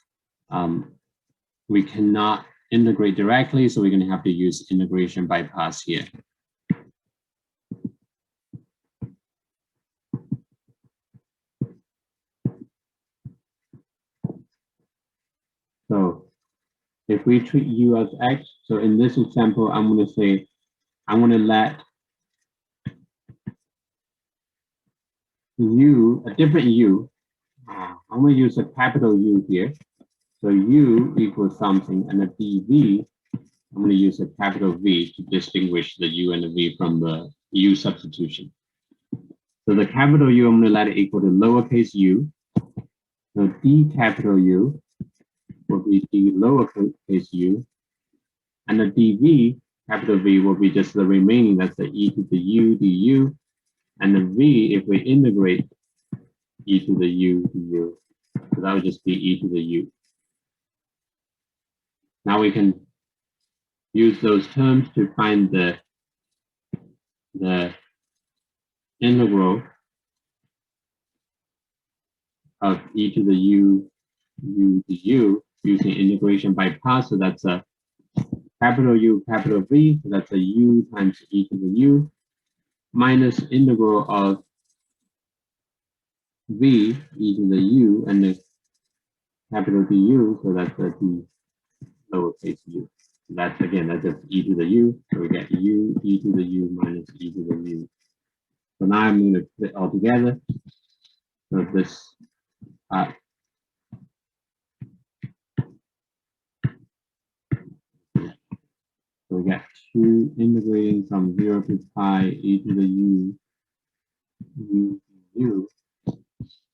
We cannot integrate directly, so we're going to have to use integration by parts here. So if we treat u as x, so in this example, I'm going to say, I'm going to let u, a different u, I'm going to use a capital U here. So u equals something, and a dv, I'm going to use a capital V to distinguish the u and the v from the U substitution. So the capital U, I'm going to let it equal to lowercase u. So d capital U will be d lowercase u, and the dv, capital V, will be just the remaining, that's the e to the u du, and the v, if we integrate e to the u du, so that would just be e to the u. Now we can use those terms to find the integral of e to the u du using integration by parts. So that's a capital U, capital V, so that's a u times e to the u, minus integral of v e to the u, and the capital du, so that's a d lowercase u. So that's, again, that's just e to the u, so we get u e to the u minus e to the u. So now I'm going to put it all together. So this part, so we get 2 integrating from 0 to pi e to the u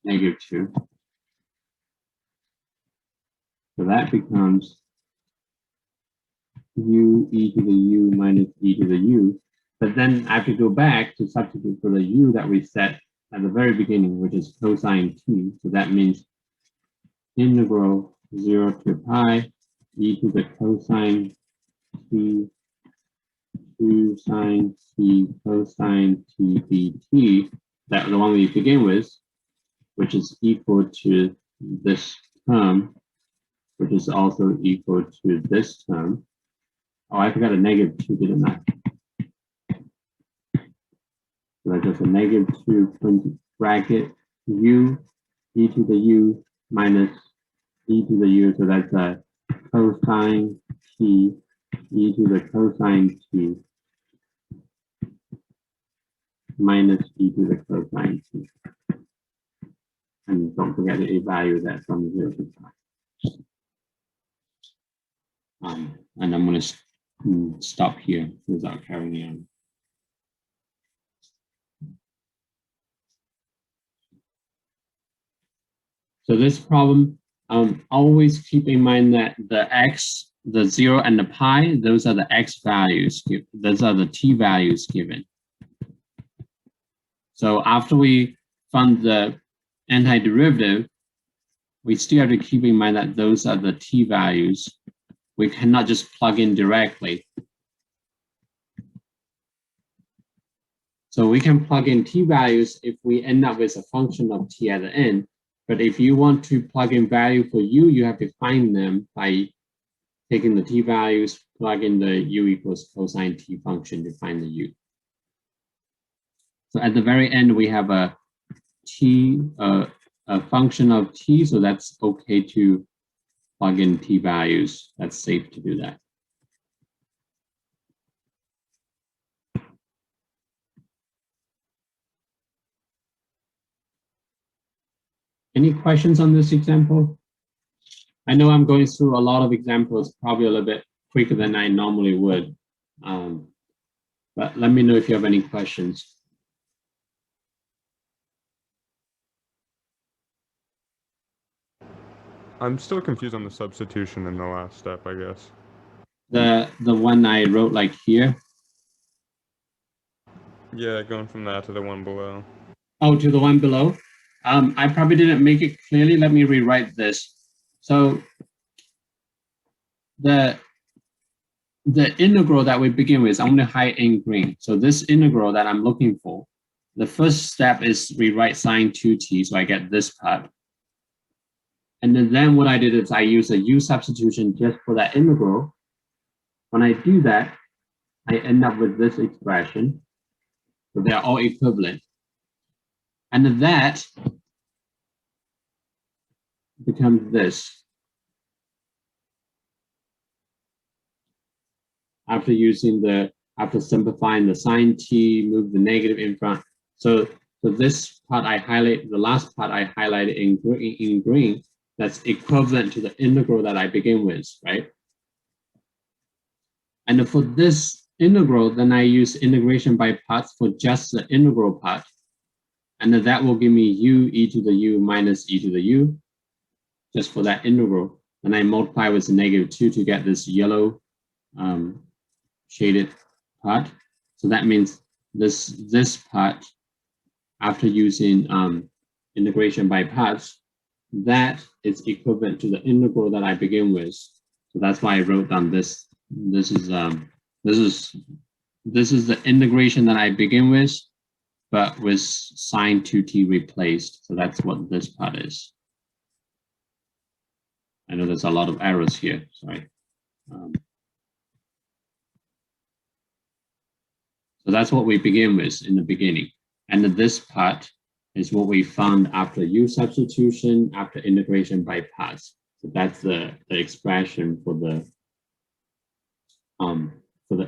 negative 2. So that becomes u e to the u minus e to the u. But then I have to go back to substitute for the u that we set at the very beginning, which is cosine t. So that means integral 0 to pi e to the cosine t 2 sine t cosine t dt, that the one we begin with, which is equal to this term, which is also equal to this term. Oh, I forgot a negative 2, didn't I? So that's just a negative 2 bracket u e to the u minus e to the u. So that's a cosine t e to the cosine t minus e to the cosine t. And don't forget to evaluate that from 0 to pi. And I'm going to stop here without carrying on. So this problem, always keep in mind that the x, the 0 and the pi, those are the x values. Those are the t values given. So after we found the antiderivative, we still have to keep in mind that those are the t values. We cannot just plug in directly. So we can plug in t values if we end up with a function of t at the end. But if you want to plug in value for u, you have to find them by taking the t values, plug in the u equals cosine t function to find the u. So at the very end, we have a function of t, so that's okay to plug in t values. That's safe to do that. Any questions on this example? I know I'm going through a lot of examples, probably a little bit quicker than I normally would. But let me know if you have any questions. I'm still confused on the substitution in the last step, I guess. The one I wrote like here. Yeah, going from that to the one below. Oh, to the one below. I probably didn't make it clearly. Let me rewrite this. So the integral that we begin with, I'm going to hide in green. So this integral that I'm looking for, the first step is rewrite sine 2t, so I get this part. And then what I did is I use a U substitution just for that integral. When I do that, I end up with this expression. So they're all equivalent. And that becomes this. After simplifying the sine t, move the negative in front. So this part I highlight, the last part I highlighted in green, that's equivalent to the integral that I begin with, right? And for this integral, then I use integration by parts for just the integral part. And then that will give me u e to the u minus e to the u, just for that integral. And I multiply with the -2 to get this yellow shaded part. So that means this part, after using integration by parts, that is equivalent to the integral that I begin with. So that's why I wrote down this. This is the integration that I begin with, but with sine 2t replaced. So that's what this part is. I know there's a lot of errors here. Sorry. So that's what we begin with in the beginning. And this part is what we found after U substitution, after integration by parts. So that's the expression for the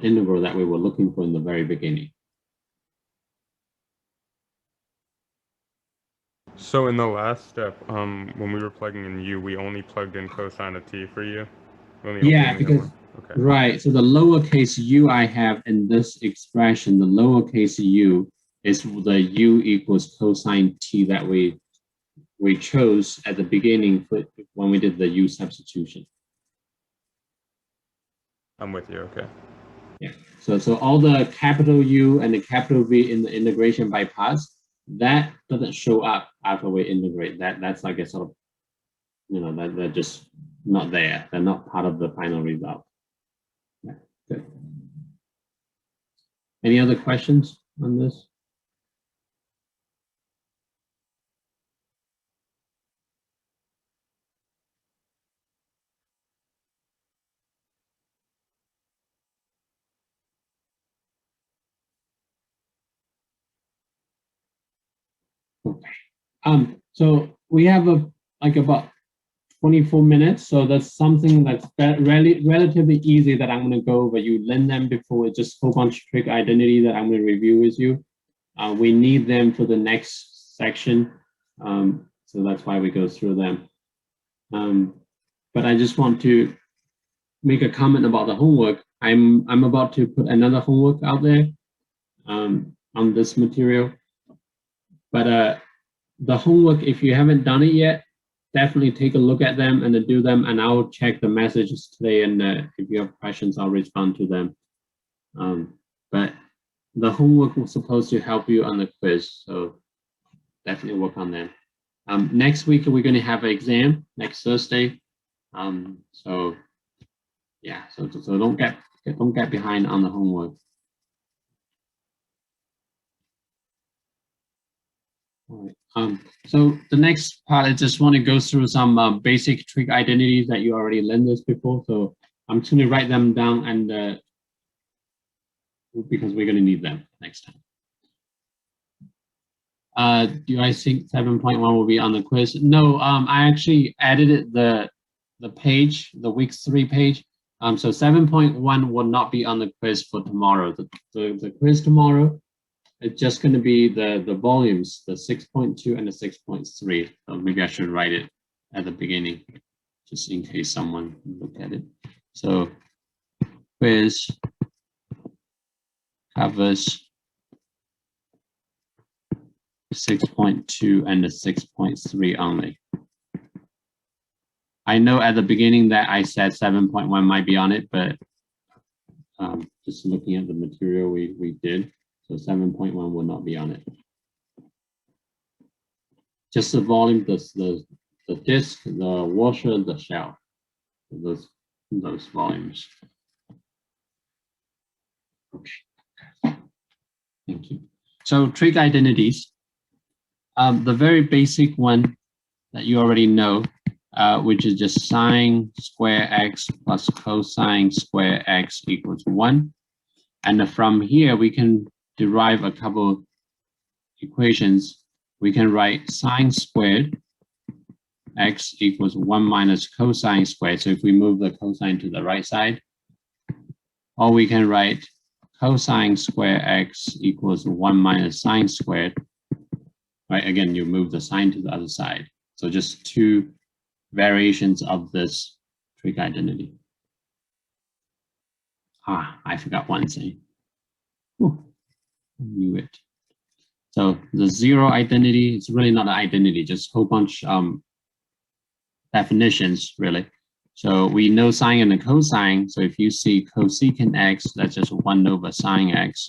integral that we were looking for in the very beginning. So in the last step, when we were plugging in u, we only plugged in cosine of t for u? Yeah, because okay. Right. So the lowercase u I have in this expression, the lowercase u is the u equals cosine t that we chose at the beginning when we did the U substitution. I'm with you. Okay. Yeah. So all the capital U and the capital V in the integration by parts, that doesn't show up after we integrate. That's like a sort of, they're just not there. They're not part of the final result. Yeah, good. Any other questions on this? Okay. So we have about 24 minutes. So that's something that's relatively easy that I'm going to go over. You learn them before. It's just a whole bunch of trig identity that I'm going to review with you. We need them for the next section. So that's why we go through them. But I just want to make a comment about the homework. I'm about to put another homework out there on this material. But the homework, if you haven't done it yet, definitely take a look at them and then do them, and I'll check the messages today, and if you have questions, I'll respond to them. But the homework was supposed to help you on the quiz, so definitely work on that. Next week, we're going to have an exam next Thursday. So yeah, so don't get behind on the homework. All right. So the next part, I just want to go through some basic trig identities that you already learned this before. So I'm just going to write them down, and because we're going to need them next time. Do I think 7.1 will be on the quiz? No, I actually edited the page, the week 3 page. So 7.1 will not be on the quiz for tomorrow. The quiz tomorrow, it's just going to be the volumes, the 6.2 and the 6.3. So maybe I should write it at the beginning, just in case someone looked at it. So quiz covers 6.2 and the 6.3 only. I know at the beginning that I said 7.1 might be on it, but just looking at the material we did, so 7.1 will not be on it. Just the volume, the disk, the washer, the shell, those volumes. Okay, thank you. So trig identities, the very basic one that you already know, which is just sine square x plus cosine square x equals 1. And from here, we can derive a couple equations. We can write sine squared x equals 1 minus cosine squared. So if we move the cosine to the right side, or we can write cosine square x equals 1 minus sine squared. Right, again, you move the sine to the other side. So just two variations of this trig identity. I forgot one thing. Ooh, I knew it. So the zero identity is really not an identity, just a whole bunch definitions, really. So we know sine and the cosine. So if you see cosecant x, that's just 1 over sine x.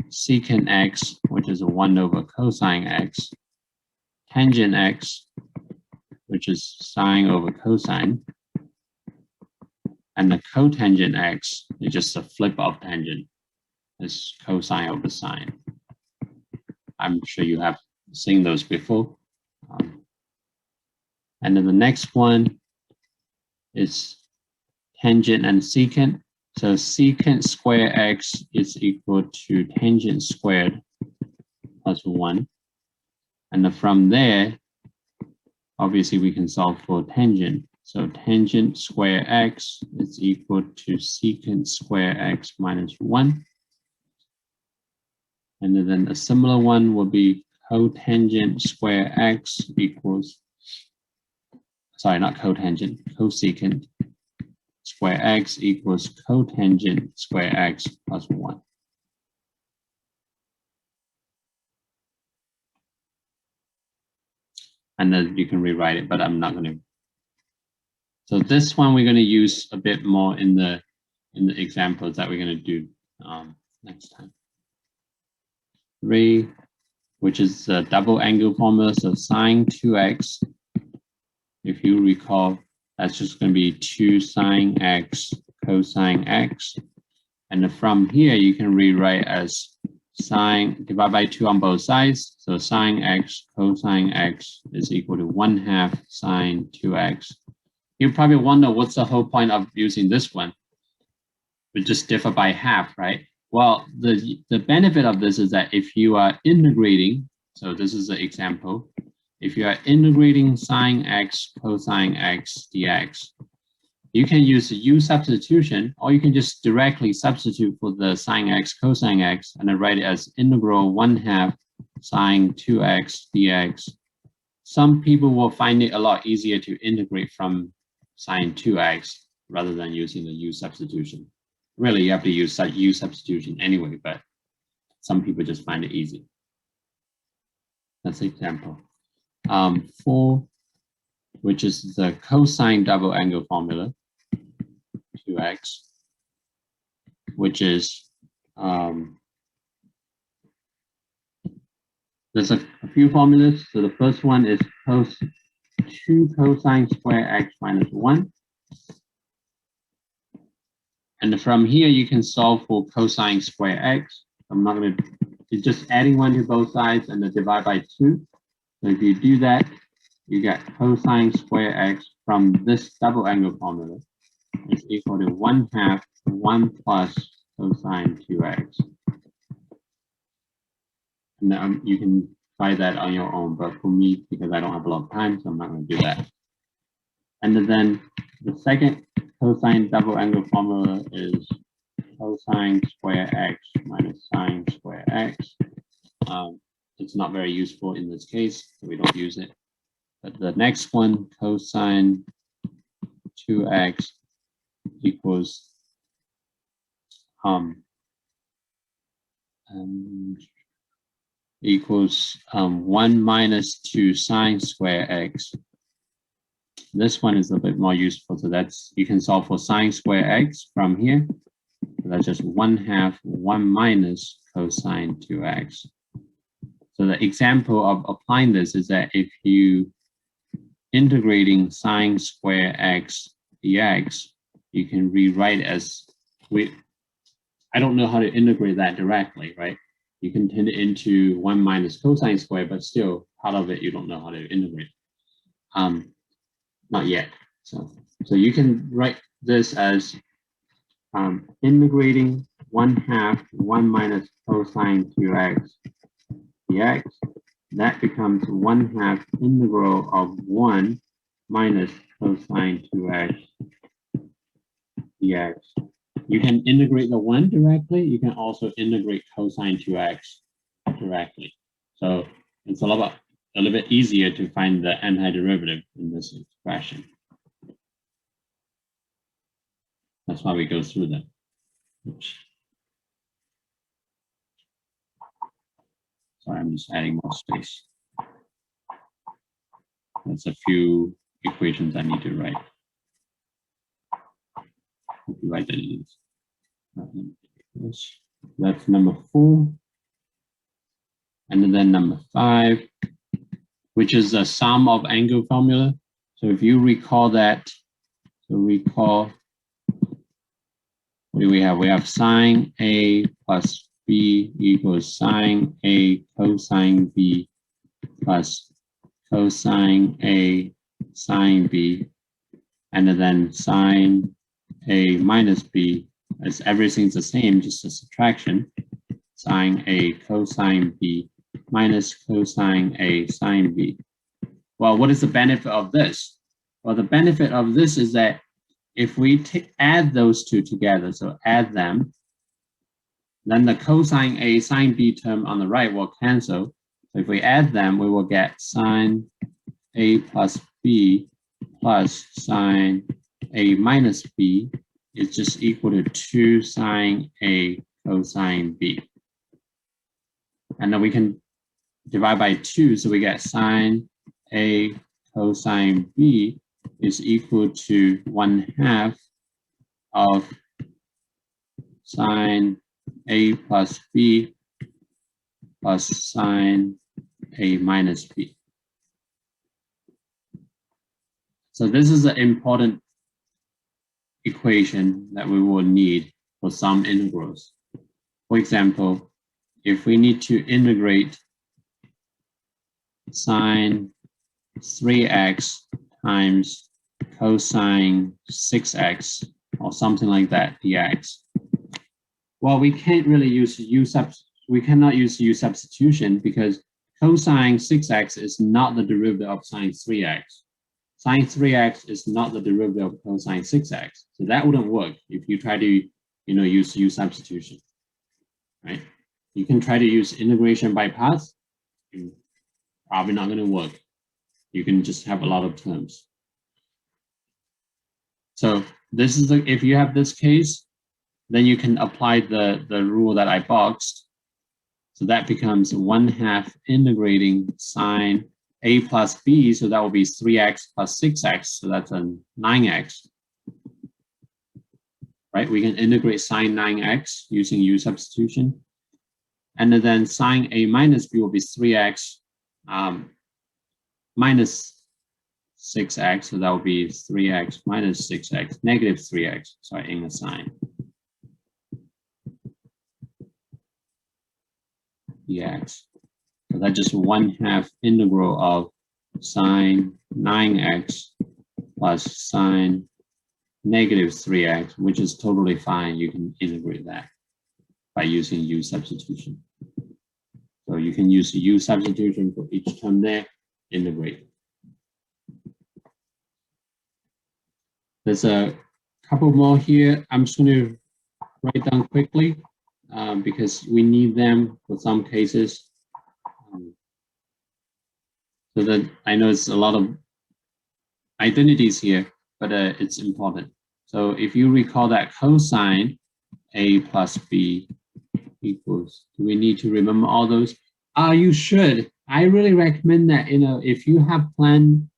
Secant x, which is 1 over cosine x. Tangent x, which is sine over cosine. And the cotangent x is just a flip of tangent. It's cosine over sine. I'm sure you have seen those before. And then the next one is tangent and secant. So secant square x is equal to tangent squared plus 1. And then from there, obviously we can solve for tangent. So tangent square x is equal to secant square x minus 1. And then a similar one will be cotangent square x equals, sorry, not cotangent, cosecant square x equals cotangent square x plus 1. And then you can rewrite it, but I'm not going to. So this one we're going to use a bit more in the examples that we're going to do next time. 3, which is the double angle formula, so sine 2x. If you recall, that's just going to be 2 sine x cosine x. And from here, you can rewrite as sine divided by 2 on both sides. So sine x cosine x is equal to 1/2 sine 2x. You probably wonder what's the whole point of using this one? We just differ by half, right? Well, the benefit of this is that if you are integrating, so this is an example, if you are integrating sine x cosine x dx, you can use the U substitution, or you can just directly substitute for the sine x cosine x and then write it as integral 1/2 sine 2x dx. Some people will find it a lot easier to integrate from sine 2x rather than using the U substitution. Really, you have to use U substitution anyway, but some people just find it easy. That's an example. 4, which is the cosine double angle formula, 2x, which is, there's a few formulas. So the first one is 2 cosine square x minus 1. And from here, you can solve for cosine square x. I'm not going to, it's just adding 1 to both sides and then divide by 2. So if you do that, you get cosine square x from this double angle formula is equal to 1/2 1 plus cosine 2x. And then you can try that on your own, but for me, because I don't have a lot of time, so I'm not going to do that. And then the second cosine double angle formula is cosine square x minus sine square x. It's not very useful in this case, so we don't use it. But the next one, cosine 2x equals equals 1 minus 2 sine square x. This one is a bit more useful. So that's, you can solve for sine square x from here. So that's just 1/2 1 minus cosine 2x. So the example of applying this is that if you integrating sine square x dx, you can rewrite as, I don't know how to integrate that directly, right? You can turn it into 1 minus cosine square, but still part of it you don't know how to integrate. Not yet. So you can write this as integrating 1/2 1 minus cosine 2x dx. That becomes 1/2 integral of 1 minus cosine 2x dx. You can integrate the 1 directly. You can also integrate cosine 2x directly. So it's a little bit easier to find the antiderivative in this expression. That's why we go through them. Oops. Sorry, I'm just adding more space. That's a few equations I need to write. Trig Identities. That's number 4. And then number 5, which is the sum of angle formula. So if you recall that, what do we have? We have sine A plus B equals sine A cosine B plus cosine A sine B, and then sine A minus B, as everything's the same, just a subtraction. Sine A cosine B minus cosine A sine B. Well, what is the benefit of this? Well, the benefit of this is that if we add those two together, so add them, then the cosine A sine B term on the right will cancel. So if we add them, we will get sine A plus B plus sine A minus B is just equal to 2 sine A cosine B. And then we can divide by 2, so we get sine A cosine B is equal to 1/2 of sine A plus B plus sine A minus B. So this is an important equation that we will need for some integrals. For example, if we need to integrate sine 3x times cosine 6x or something like that dx. Well, we can't really use we cannot use U substitution because cosine 6x is not the derivative of sine 3x. Sine 3x is not the derivative of cosine 6x. So that wouldn't work if you try to use U substitution, right? You can try to use integration by parts. Probably not going to work. You can just have a lot of terms. So this is if you have this case, then you can apply the rule that I boxed. So that becomes 1/2 integrating sine A plus B. So that will be 3x plus 6x. So that's a 9x. Right? We can integrate sine 9x using U substitution. And then sine A minus B will be 3x minus 6x, so that will be 3x minus 6x, negative 3x, sorry, in the sign. Dx. So that's just 1/2 integral of sine 9x plus sine negative 3x, which is totally fine. You can integrate that by using U substitution. So you can use U substitution for each term there, integrate. There's a couple more here. I'm just going to write down quickly because we need them for some cases. So that I know it's a lot of identities here, but it's important. So if you recall that cosine A plus B equals. Do we need to remember all those? You should. I really recommend that, if you have plans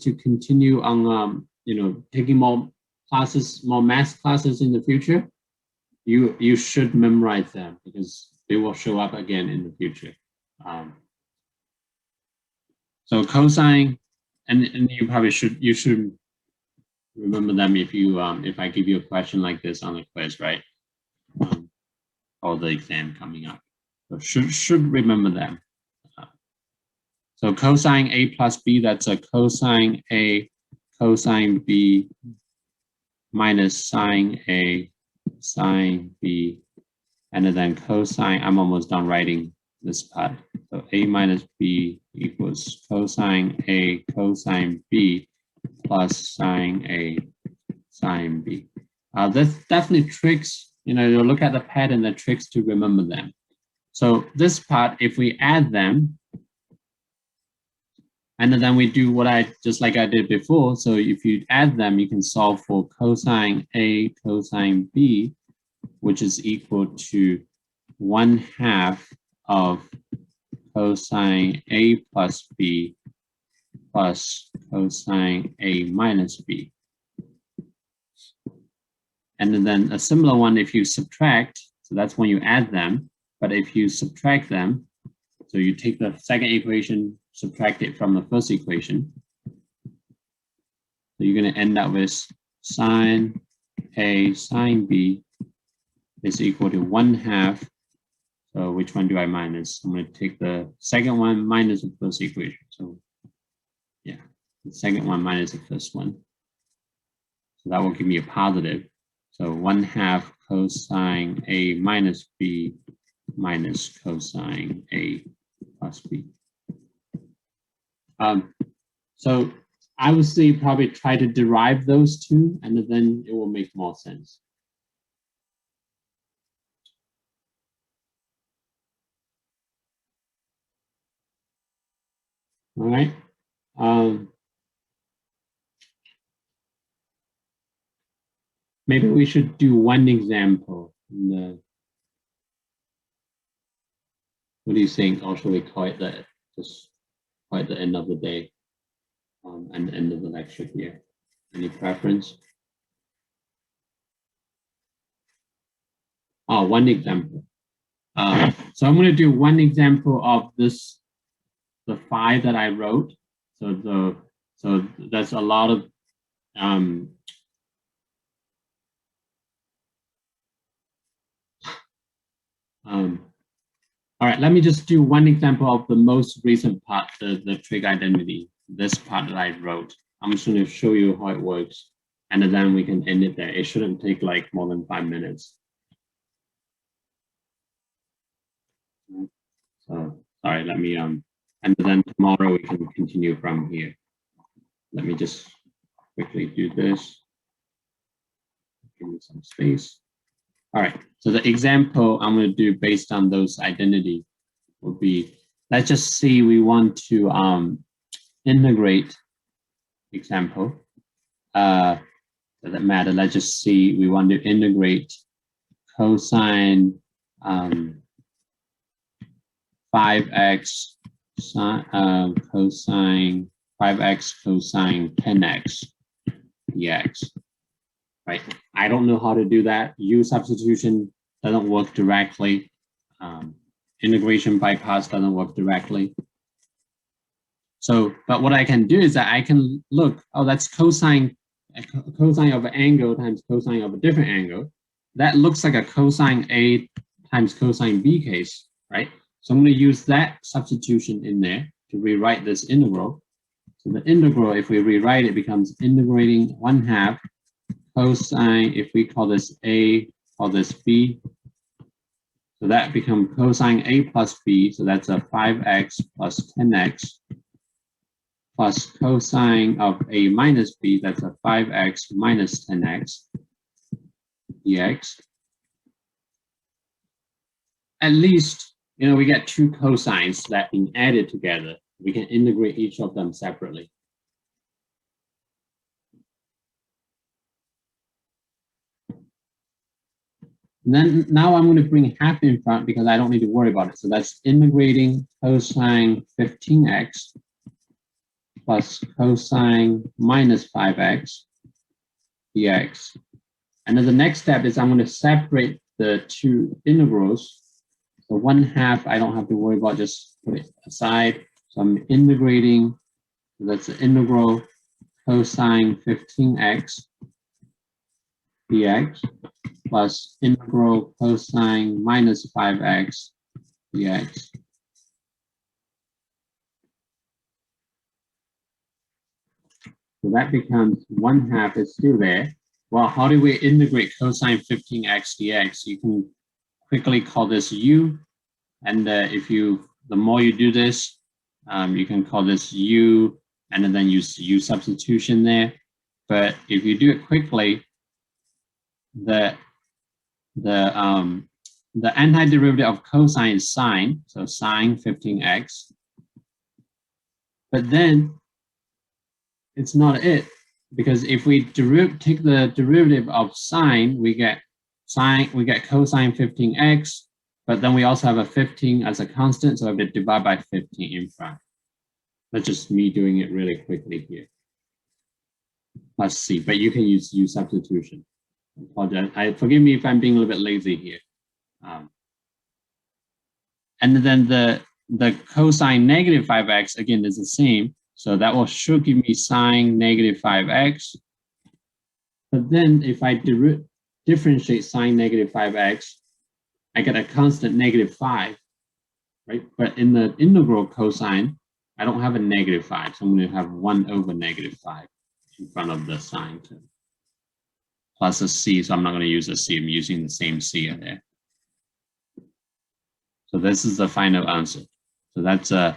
to continue on, taking more classes, more math classes in the future, you should memorize them because they will show up again in the future. So cosine, and you probably should remember them if I give you a question like this on the quiz, right? Or the exam coming up. So should remember them. So cosine A plus B, that's a cosine A, cosine B minus sine A, sine B, and then cosine, I'm almost done writing this part. So A minus B equals cosine A, cosine B plus sine A, sine B. There's definitely tricks, you look at the pattern, the tricks to remember them. So this part, if we add them, and then we do just like I did before. So if you add them, you can solve for cosine A, cosine B, which is equal to 1/2 of cosine A plus B plus cosine A minus B. And then a similar one, if you subtract, so that's when you add them, but if you subtract them, so you take the second equation, subtract it from the first equation, so you're going to end up with sine A, sine B is equal to 1/2. So which one do I minus? I'm going to take the second one minus the first equation. So yeah, the second one minus the first one. So that will give me a positive. So 1/2 cosine A minus B minus cosine A plus B. So I would say probably try to derive those two, and then it will make more sense. All right. Maybe we should do one example. What do you think? Or should we call it just call it the end of the day and the end of the lecture here? Any preference? Oh, one example. So I'm going to do one example of the 5 that I wrote. So that's a lot of all right, let me just do one example of the most recent part, the trig identity, this part that I wrote. I'm just going to show you how it works, and then we can end it there. It shouldn't take like more than 5 minutes. So sorry, let me and then tomorrow we can continue from here. Let me just quickly do this. Give me some space. All right, so the example I'm going to do based on those identity would be, let's just see we want to integrate example. Doesn't matter, let's just see we want to integrate cosine 5x cosine 5x cosine 10x dx. Right? I don't know how to do that. U substitution doesn't work directly. Integration by parts doesn't work directly. So, but what I can do is that I can look, oh, that's cosine of an angle times cosine of a different angle. That looks like a cosine A times cosine B case, right? So I'm going to use that substitution in there to rewrite this integral. So the integral, if we rewrite it, becomes integrating 1/2 cosine, if we call this A, call this B. So that becomes cosine A plus B, so that's a 5x plus 10x, plus cosine of A minus B, that's a 5x minus 10x dx. At least, we get 2 cosines that being added together. We can integrate each of them separately. And then now I'm going to bring half in front because I don't need to worry about it. So that's integrating cosine 15x plus cosine minus 5x dx. And then the next step is I'm going to separate the two integrals. So 1/2 I don't have to worry about, just put it aside. So I'm integrating, so that's the integral cosine 15x dx plus integral cosine minus 5x dx. So that becomes 1/2 is still there. Well, how do we integrate cosine 15x dx? You can quickly call this u, and the more you do this, you can call this u, and then use U substitution there. But if you do it quickly, the antiderivative of cosine is sine, so sine 15x. But then it's not it, because if we take the derivative of sine, we get cosine 15x, but then we also have a 15 as a constant, so I have to divide by 15 in front. That's just me doing it really quickly here. Let's see, but you can use U substitution. I apologize. Forgive me if I'm being a little bit lazy here. And then the cosine negative 5x, again, is the same. So that should give me sine negative 5x. But then if I differentiate sine negative 5x, I get a constant negative 5, right? But in the integral cosine, I don't have a negative 5, so I'm going to have 1 over negative 5 in front of the sine term. Plus a c, so I'm not going to use a c, I'm using the same c in there. So this is the final answer. So that's a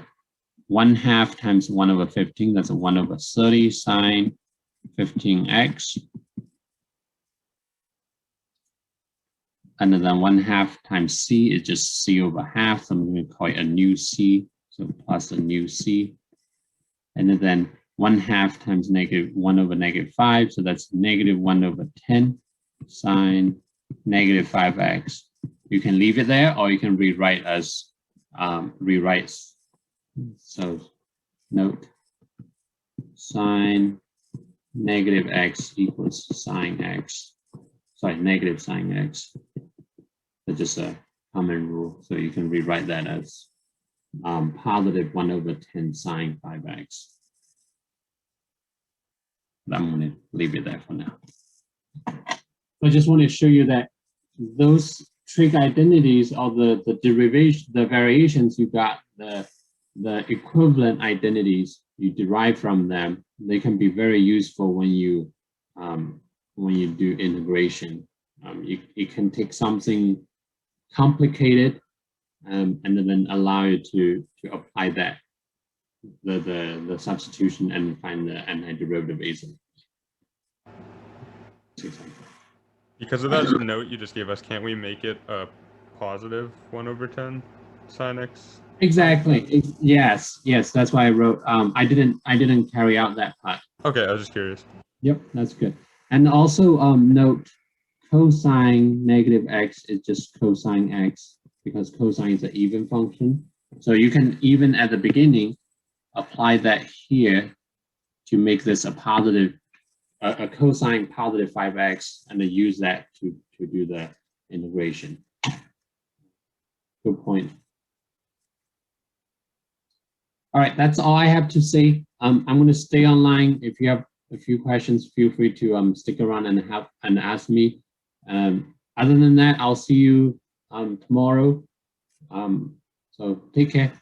1/2 times 1 over 15, that's a 1 over 30 sine 15x. And then 1/2 times c is just c over half, so I'm going to call it a new c, so plus a new c. And then 1/2 times negative 1 over negative 5, so that's negative 1 over 10 sine negative 5x. You can leave it there, or you can rewrite as so note sine negative x equals sine x, sorry, negative sine x. That's just a common rule, so you can rewrite that as positive 1 over 10 sine 5x. I'm going to leave it there for now. I just want to show you that those trig identities, or the derivation, the variations you got, the equivalent identities you derive from them, they can be very useful when you do integration. You can take something complicated and then allow you to apply that the substitution and find the antiderivative easily. Because of that note you just gave us, can't we make it a positive 1 over 10 sine x? Exactly. Yes. That's why I wrote. I didn't carry out that part. Okay, I was just curious. Yep, that's good. And also note cosine negative x is just cosine x, because cosine is an even function. So you can even at the beginning apply that here to make this a positive, a cosine positive 5x, and then use that to do the integration. Good point. All right, that's all I have to say. I'm going to stay online. If you have a few questions, feel free to stick around and ask me. Other than that, I'll see you tomorrow. So take care.